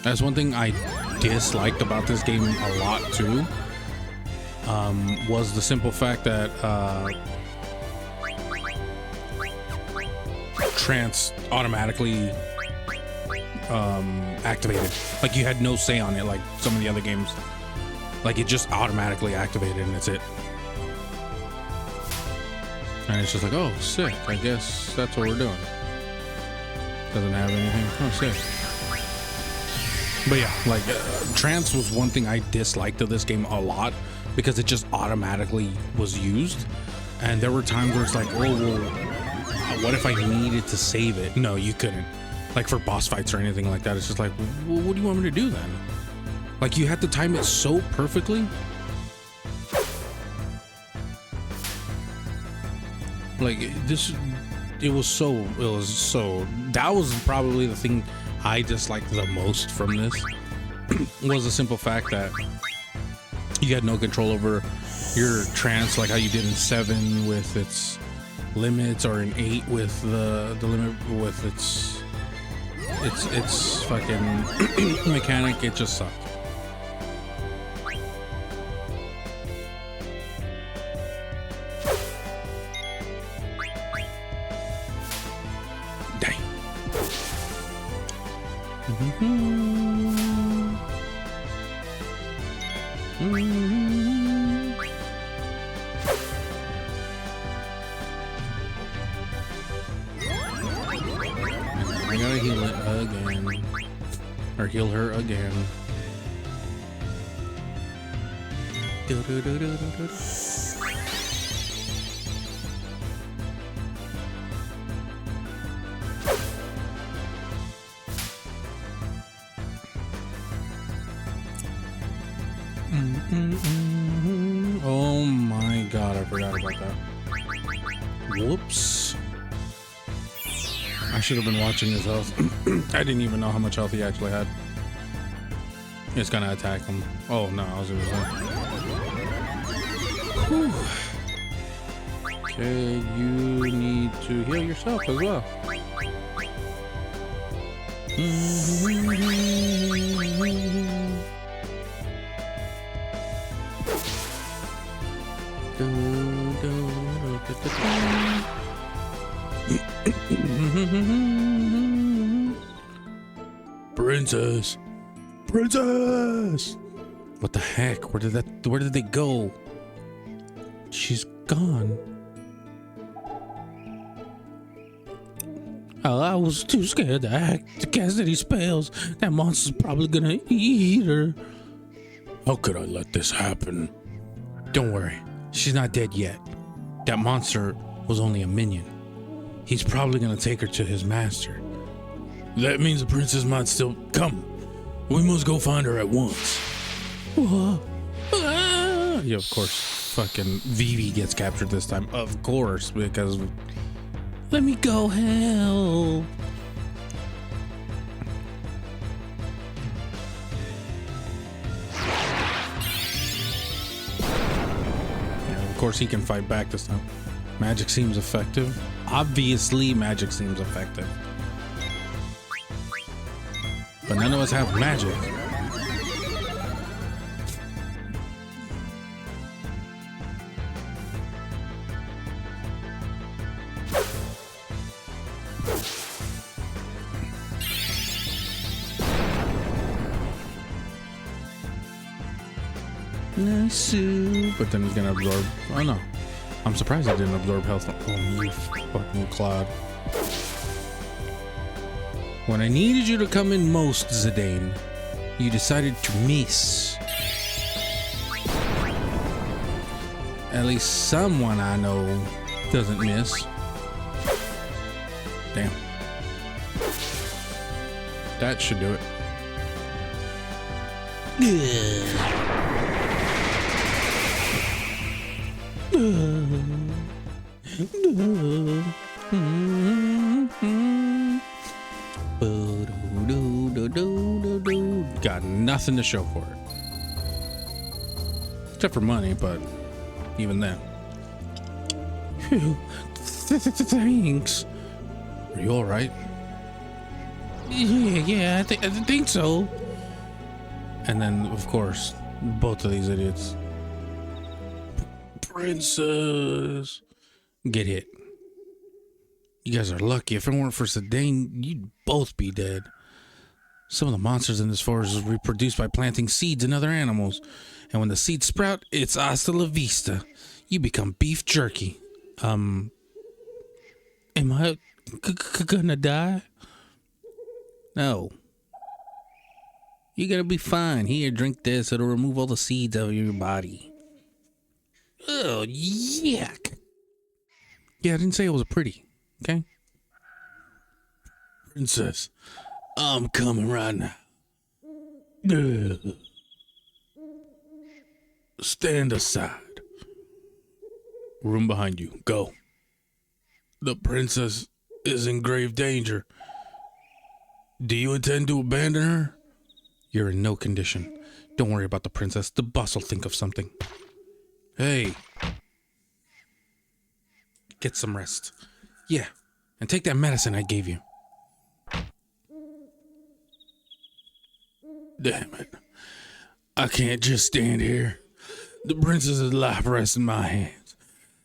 That's one thing I disliked about this game a lot too. Was the simple fact that trance automatically activated. Like you had no say on it, like some of the other games. Like it just automatically activated and that's it. And it's just like, oh, sick. I guess that's what we're doing. Doesn't have anything. Oh, sick. But yeah, like trance was one thing I disliked of this game a lot because it just automatically was used. And there were times where it's like, oh, well, what if I needed to save it? No, you couldn't. Like for boss fights or anything like that, it's just like, well, what do you want me to do then? Like you had to time it so perfectly. Like this, it was so, that was probably the thing I disliked the most from this was the simple fact that you had no control over your trance, like how you did in 7 with its limits, or in 8 with the limit with its fucking mechanic. It just sucked. Dang. I gotta heal it again. Or heal her again. Oh my god, I forgot about that. Whoops. I should have been watching his health. I didn't even know how much health he actually had. It's gonna attack him. Oh no, I was gonna say. Okay, you need to heal yourself as well. Princess. Princess! What the heck? Where did they go? She's gone. Oh, I was too scared to cast any spells. That monster's probably gonna eat her. How could I let this happen? Don't worry, she's not dead yet. That monster was only a minion. He's probably gonna take her to his master. That means the princess might still come. We must go find her at once. Yeah, of course, fucking Vivi gets captured this time. Of course, because... Let me go help. Yeah, of course, he can fight back this time. Magic seems effective. Obviously, magic seems effective. But none of us have magic. But then he's gonna absorb. Oh no. I'm surprised he didn't absorb health. Oh, you fucking clod. When I needed you to come in most, Zidane, you decided to miss. At least someone I know doesn't miss. Damn. That should do it. Got nothing to show for it. Except for money, but even then. Thanks. Are you alright? Yeah, I think so. And then, of course, both of these idiots. Princess. Get hit. You guys are lucky. If it weren't for Zidane, you'd both be dead. Some of the monsters in this forest is reproduced by planting seeds in other animals. And when the seeds sprout, it's hasta la vista. You become beef jerky. Am I gonna die? No. You're gonna be fine. Here, drink this. It'll remove all the seeds out of your body. Oh, yuck. Yeah, I didn't say it was pretty. Okay? Princess, I'm coming right now. Stand aside. Room behind you. Go. The princess is in grave danger. Do you intend to abandon her? You're in no condition. Don't worry about the princess. The boss will think of something. Hey. Get some rest. Yeah, and take that medicine I gave you. Damn it. I can't just stand here. The princess's life rests in my hands.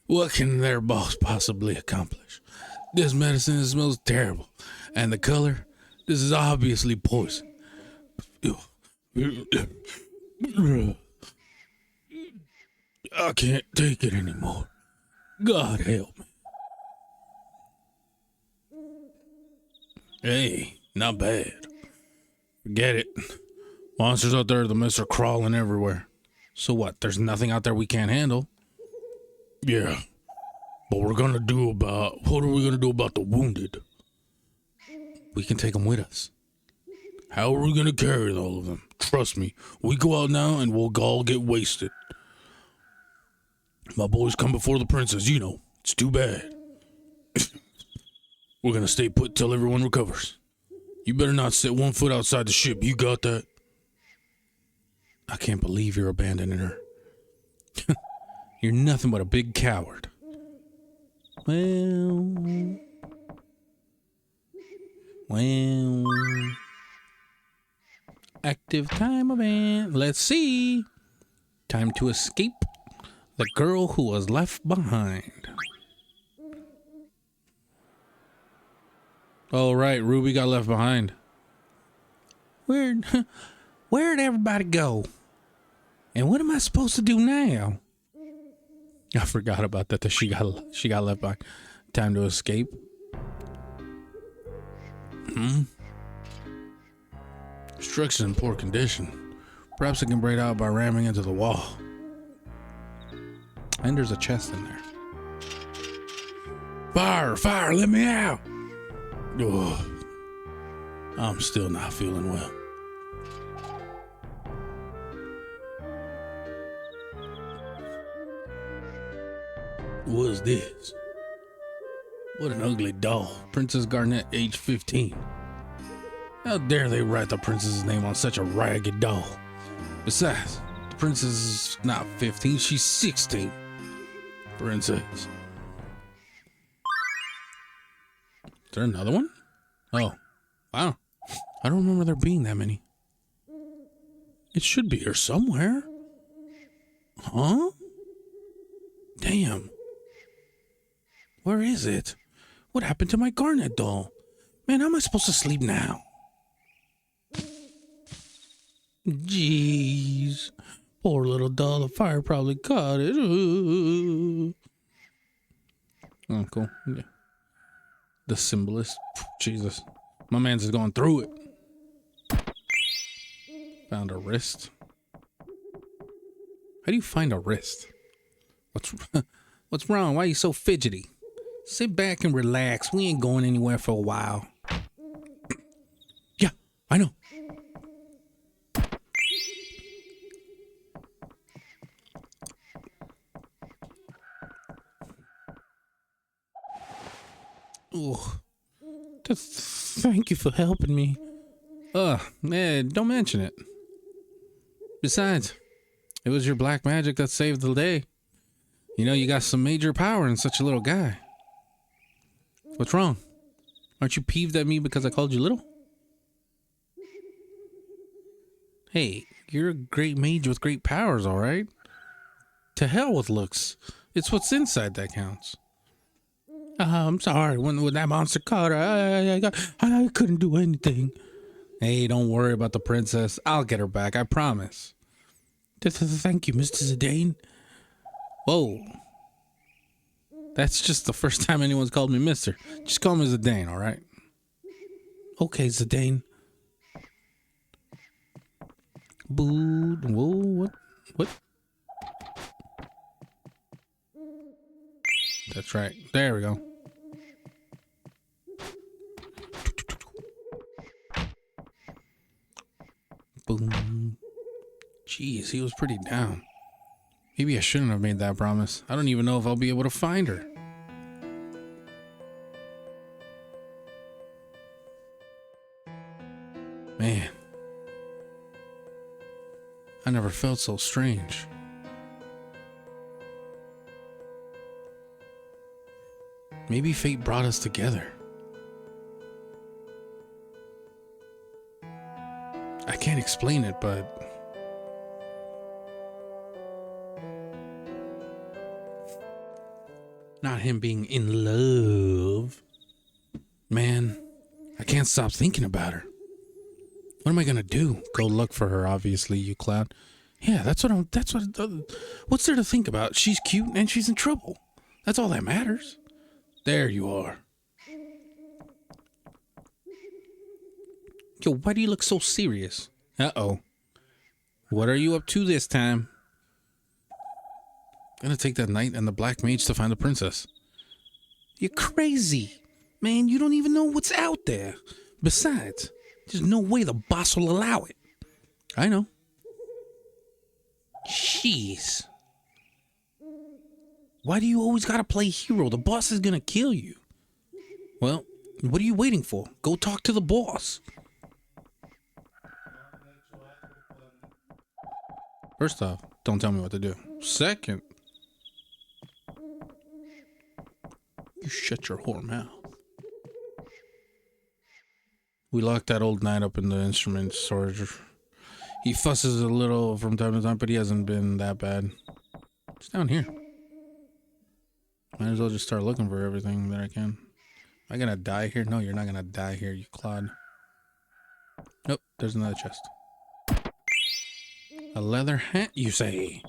What can their boss possibly accomplish? This medicine smells terrible. And the color? This is obviously poison. I can't take it anymore. God help me. Hey, not bad. Forget it. Monsters out there, the mist are crawling everywhere. So what, there's nothing out there we can't handle? Yeah. But what are we gonna do about the wounded? We can take them with us. How are we gonna carry all of them? Trust me, we go out now and we'll all get wasted. My boys come before the princess, you know. It's too bad. We're gonna stay put till everyone recovers. You better not set one foot outside the ship. You got that? I can't believe you're abandoning her. You're nothing but a big coward. Well. Active time event. Let's see. Time to escape the girl who was left behind. Oh, right. Ruby got left behind. Where'd everybody go? And what am I supposed to do now? I forgot about that she got left behind. Time to escape. Structure's in poor condition. Perhaps it can break out by ramming into the wall. And there's a chest in there. Fire, let me out. Ugh. I'm still not feeling well. What's this? What an ugly doll. Princess Garnet, age 15. How dare they write the princess's name on such a ragged doll? Besides, the princess is not 15, she's 16. Princess. Is there another one? Oh, wow. I don't remember there being that many. It should be here somewhere. Huh? Damn. Where is it? What happened to my Garnet doll? Man, how am I supposed to sleep now? Jeez. Poor little doll. The fire probably caught it. Ooh. Oh, cool. Yeah. The symbolist. Jesus. My man's is going through it. Found a wrist. How do you find a wrist? What's wrong? Why are you so fidgety? Sit back and relax. We ain't going anywhere for a while. Yeah, I know. Oh, thank you for helping me. Man, don't mention it. Besides, it was your black magic that saved the day. You know, you got some major power in such a little guy. What's wrong? Aren't you peeved at me because I called you little? Hey, you're a great mage with great powers, all right? To hell with looks. It's what's inside that counts. I'm sorry. When that monster caught her, I couldn't do anything. Hey, don't worry about the princess. I'll get her back, I promise. Thank you, Mr. Zidane. Whoa. That's just the first time anyone's called me mister. Just call me Zidane, all right? Okay, Zidane. Boo. Whoa, what? That's right. There we go. Boom. Jeez, he was pretty down. Maybe I shouldn't have made that promise. I don't even know if I'll be able to find her. Man. I never felt so strange. Maybe fate brought us together. I can't explain it, but not him being in love. Man, I can't stop thinking about her. What am I gonna do? Go look for her, obviously, you clown. Yeah, what's there to think about? She's cute and she's in trouble. That's all that matters. There you are. Yo, why do you look so serious? Uh-oh. What are you up to this time? Gonna take that knight and the black mage to find the princess. You're crazy. Man, you don't even know what's out there. Besides, there's no way the boss will allow it. I know. Jeez. Why do you always gotta play hero? The boss is gonna kill you. Well, what are you waiting for? Go talk to the boss. First off, don't tell me what to do. Second, you shut your whore mouth. We locked that old knight up in the instrument storage. He fusses a little from time to time, but he hasn't been that bad. It's down here. Might as well just start looking for everything that I can. Am I gonna die here? No, you're not gonna die here, you clod. Nope, there's another chest. A leather hat, you say?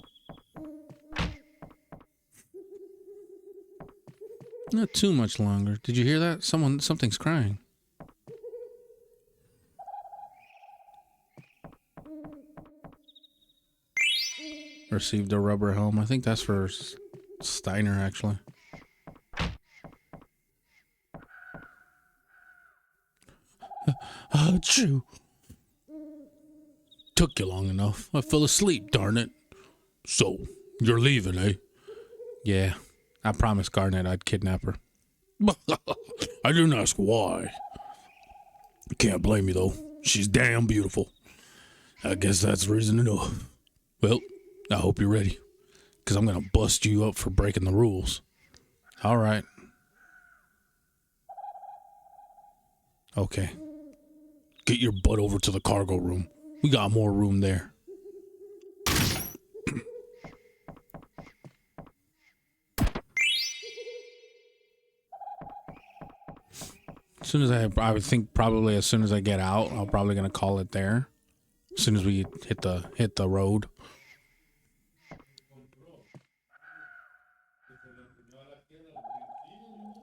Not too much longer. Did you hear that? Something's crying. Received a rubber helm. I think that's for Steiner, actually. Achoo. Took you long enough. I fell asleep, darn it. So, you're leaving, eh? Yeah, I promised Garnet I'd kidnap her. I didn't ask why. Can't blame you, though. She's damn beautiful. I guess that's reason enough. Well, I hope you're ready, because I'm going to bust you up for breaking the rules. All right. Okay. Get your butt over to the cargo room. We got more room there. As soon as I would think probably as soon as I get out, I'm probably gonna call it there. As soon as we hit the road.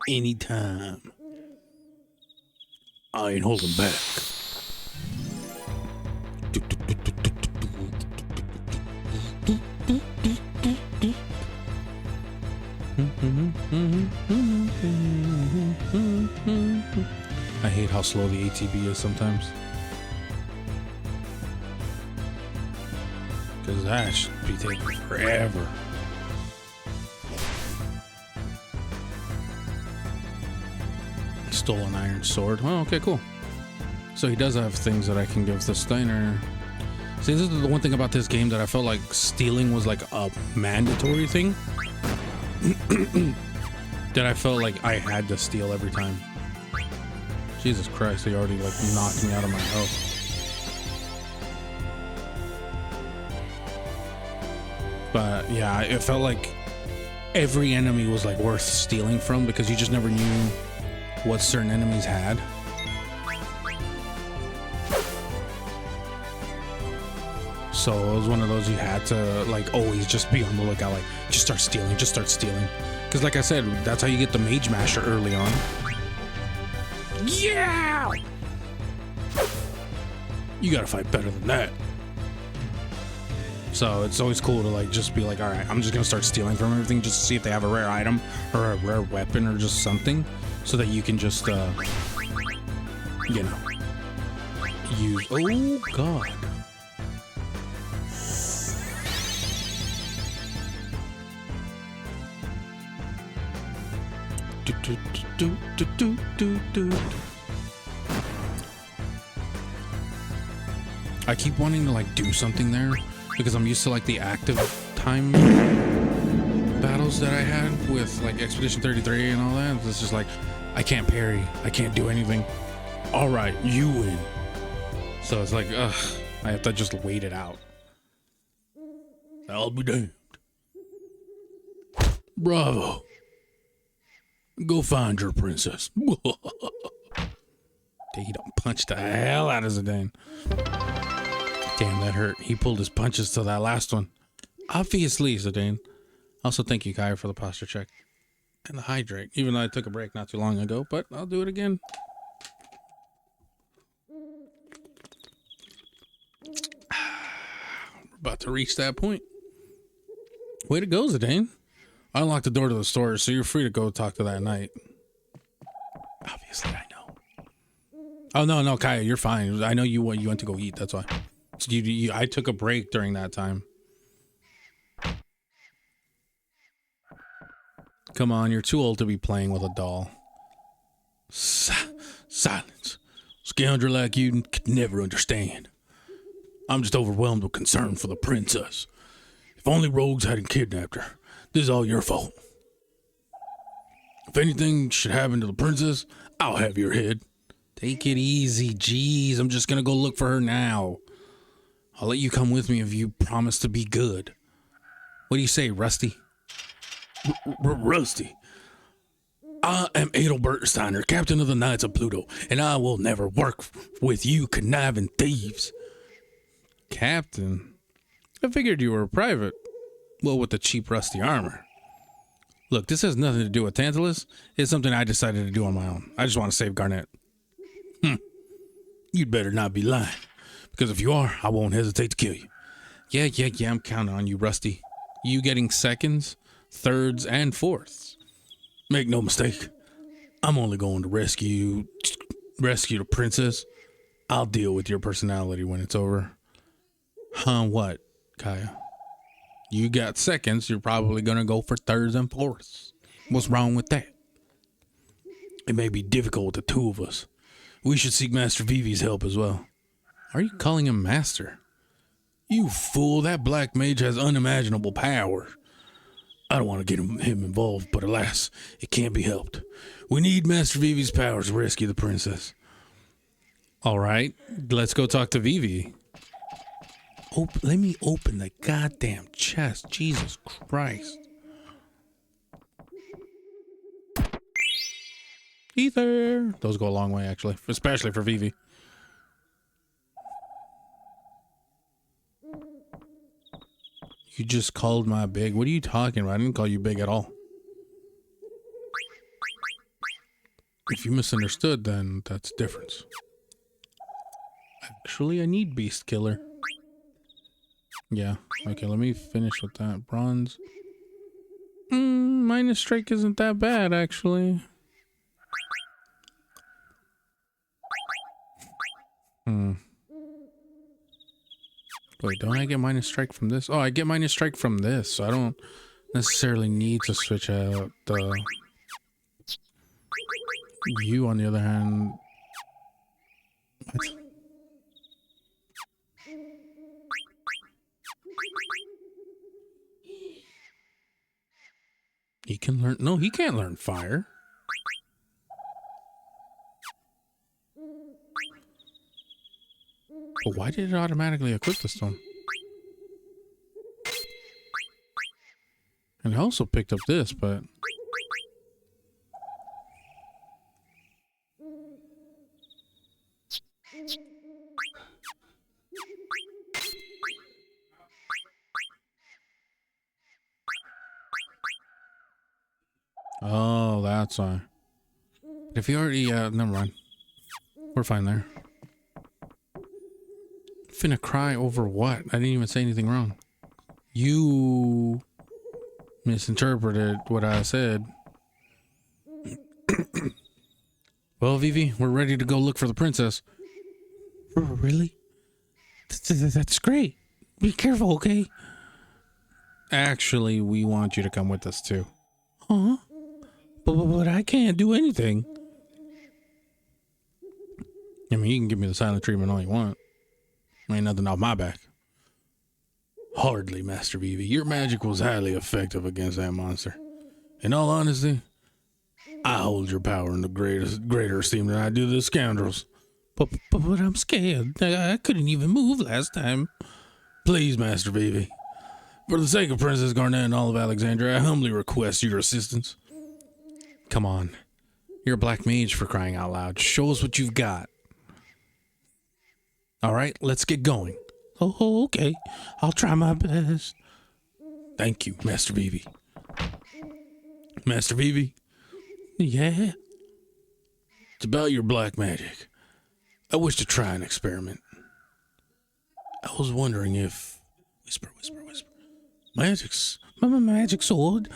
Anytime. I ain't holding back. I hate how slow the ATB is sometimes. Because that should be taking forever. Stole an iron sword. Oh, okay, cool. So he does have things that I can give the Steiner. See, this is the one thing about this game that I felt like stealing was like a mandatory thing. That I felt like I had to steal every time. Jesus Christ, he already like knocked me out of my health. But yeah, it felt like every enemy was like worth stealing from because you just never knew what certain enemies had. So it was one of those you had to like always just be on the lookout, like just start stealing, just start stealing. Because like I said, that's how you get the Mage Masher early on. Yeah! You gotta fight better than that. So it's always cool to like just be like, all right, I'm just gonna start stealing from everything just to see if they have a rare item or a rare weapon or just something, so that you can just, you know, use. Oh God. I keep wanting to like do something there because I'm used to like the active time battles that I had with like Expedition 33 and all that. It's just like I can't parry, I can't do anything. All right, you win. So it's like, ugh, I have to just wait it out. I'll be damned. Bravo. Go find your princess. He don't punch the hell out of Zidane. Damn, that hurt. He pulled his punches to that last one. Obviously, Zidane. Also, thank you, Kai, for the posture check. And the hydrate. Even though I took a break not too long ago, but I'll do it again. We're about to reach that point. Way to go, Zidane. I unlocked the door to the storage, so you're free to go talk to that knight. Obviously, I know. Oh, no, Kaya, you're fine. I know you went to go eat, that's why. So I took a break during that time. Come on, you're too old to be playing with a doll. Silence. Scoundrel like you could never understand. I'm just overwhelmed with concern for the princess. If only rogues hadn't kidnapped her. This is all your fault. If anything should happen to the princess, I'll have your head. Take it easy, jeez. I'm just gonna go look for her now. I'll let you come with me if you promise to be good. What do you say, Rusty? Rusty. I am Adelbert Steiner, captain of the Knights of Pluto, and I will never work with you conniving thieves. Captain? I figured you were a private. Well, with the cheap rusty armor. Look, this has nothing to do with Tantalus. It's something I decided to do on my own. I just want to save Garnet. You'd better not be lying. Because if you are, I won't hesitate to kill you. Yeah, I'm counting on you, Rusty. You getting seconds, thirds, and fourths. Make no mistake. I'm only going to rescue the princess. I'll deal with your personality when it's over. Huh, what, Kaya? You got seconds, you're probably gonna go for thirds and fourths. What's wrong with that? It may be difficult with the two of us. We should seek Master Vivi's help as well. Are you calling him Master? You fool, that black mage has unimaginable power. I don't want to get him involved, but alas, it can't be helped. We need Master Vivi's powers to rescue the princess. All right, let's go talk to Vivi. Let me open the goddamn chest. Jesus Christ. Ether. Those go a long way, actually, especially for Vivi. You just called my big. What are you talking about? I didn't call you big at all. If you misunderstood, then that's difference. Actually, I need Beast Killer. Yeah. Okay, let me finish with that. Bronze. Minus strike isn't that bad, actually. Wait, don't I get minus strike from this? Oh, I get minus strike from this, so I don't necessarily need to switch out the... You, on the other hand... What? He can learn... No, he can't learn fire. But why did it automatically equip this to him? And I also picked up this, but... Oh, that's why. If you already... never mind. We're fine there. Finna cry over what? I didn't even say anything wrong. You misinterpreted what I said. Well, Vivi, we're ready to go look for the princess. Really? That's great. Be careful, okay? Actually, we want you to come with us too. Huh? But I can't do anything. I mean, you can give me the silent treatment all you want. Ain't nothing off my back. Hardly, Master Vivi. Your magic was highly effective against that monster. In all honesty, I hold your power in the greater esteem than I do the scoundrels. But I'm scared. I couldn't even move last time. Please, Master Vivi. For the sake of Princess Garnet and all of Alexandria, I humbly request your assistance. Come on. You're a black mage, for crying out loud. Show us what you've got. All right, let's get going. Oh, okay. I'll try my best. Thank you, Master Vivi. Master Vivi? Yeah? It's about your black magic. I wish to try an experiment. I was wondering if... Whisper. My magic sword.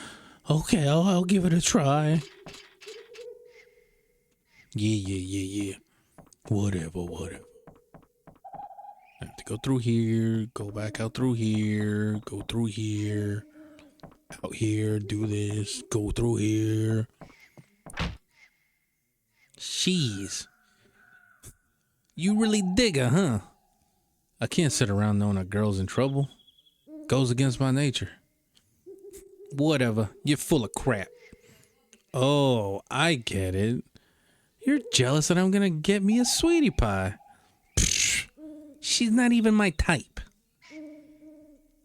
Okay, I'll give it a try. Yeah. Whatever. I have to go through here, go back out through here, go through here, out here, do this, go through here. Jeez. You really dig her, huh? I can't sit around knowing a girl's in trouble. Goes against my nature. Whatever, you're full of crap. Oh, I get it. You're jealous that I'm gonna get me a sweetie pie. She's not even my type.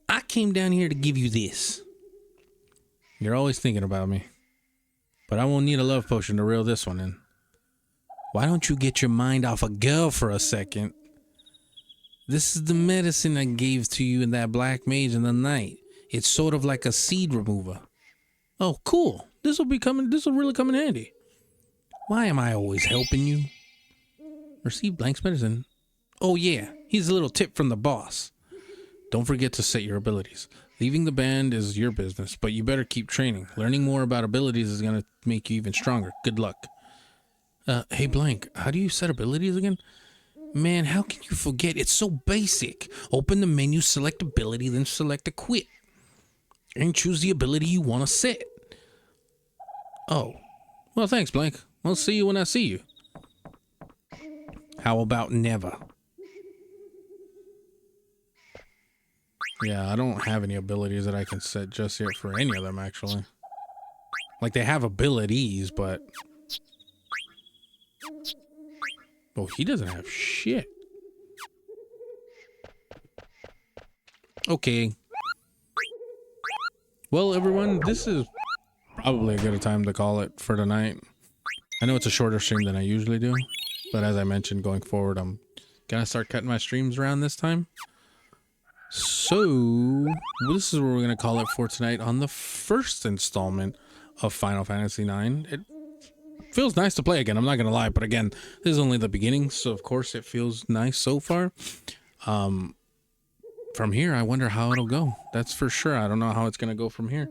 I came down here to give you this. You're always thinking about me. But I won't need a love potion to reel this one in. Why don't you get your mind off a girl for a second? This is the medicine I gave to you in that black mage in the night. It's sort of like a seed remover. Oh, cool. This will really come in handy. Why am I always helping you? Receive Blank's medicine. Oh yeah, here's a little tip from the boss. Don't forget to set your abilities. Leaving the band is your business, but you better keep training. Learning more about abilities is going to make you even stronger. Good luck. Hey Blank, how do you set abilities again? Man, how can you forget? It's so basic. Open the menu, select ability, then select equip. And choose the ability you want to set. Oh. Well, thanks, Blank. I'll see you when I see you. How about never? Yeah, I don't have any abilities that I can set just yet for any of them, actually. Like, they have abilities, but... Oh, he doesn't have shit. Okay. Well, everyone, this is probably a good time to call it for tonight. I know it's a shorter stream than I usually do, but as I mentioned, going forward, I'm gonna start cutting my streams around this time. So, this is what we're gonna call it for tonight on the first installment of Final Fantasy IX. It feels nice to play again, I'm not gonna lie, but again, this is only the beginning, so of course it feels nice so far. From here, I wonder how it'll go. That's for sure. I don't know how it's gonna go from here.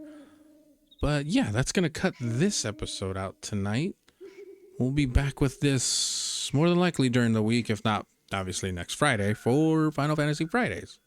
But yeah, that's gonna cut this episode out tonight. We'll be back with this more than likely during the week, if not obviously next Friday for Final Fantasy Fridays.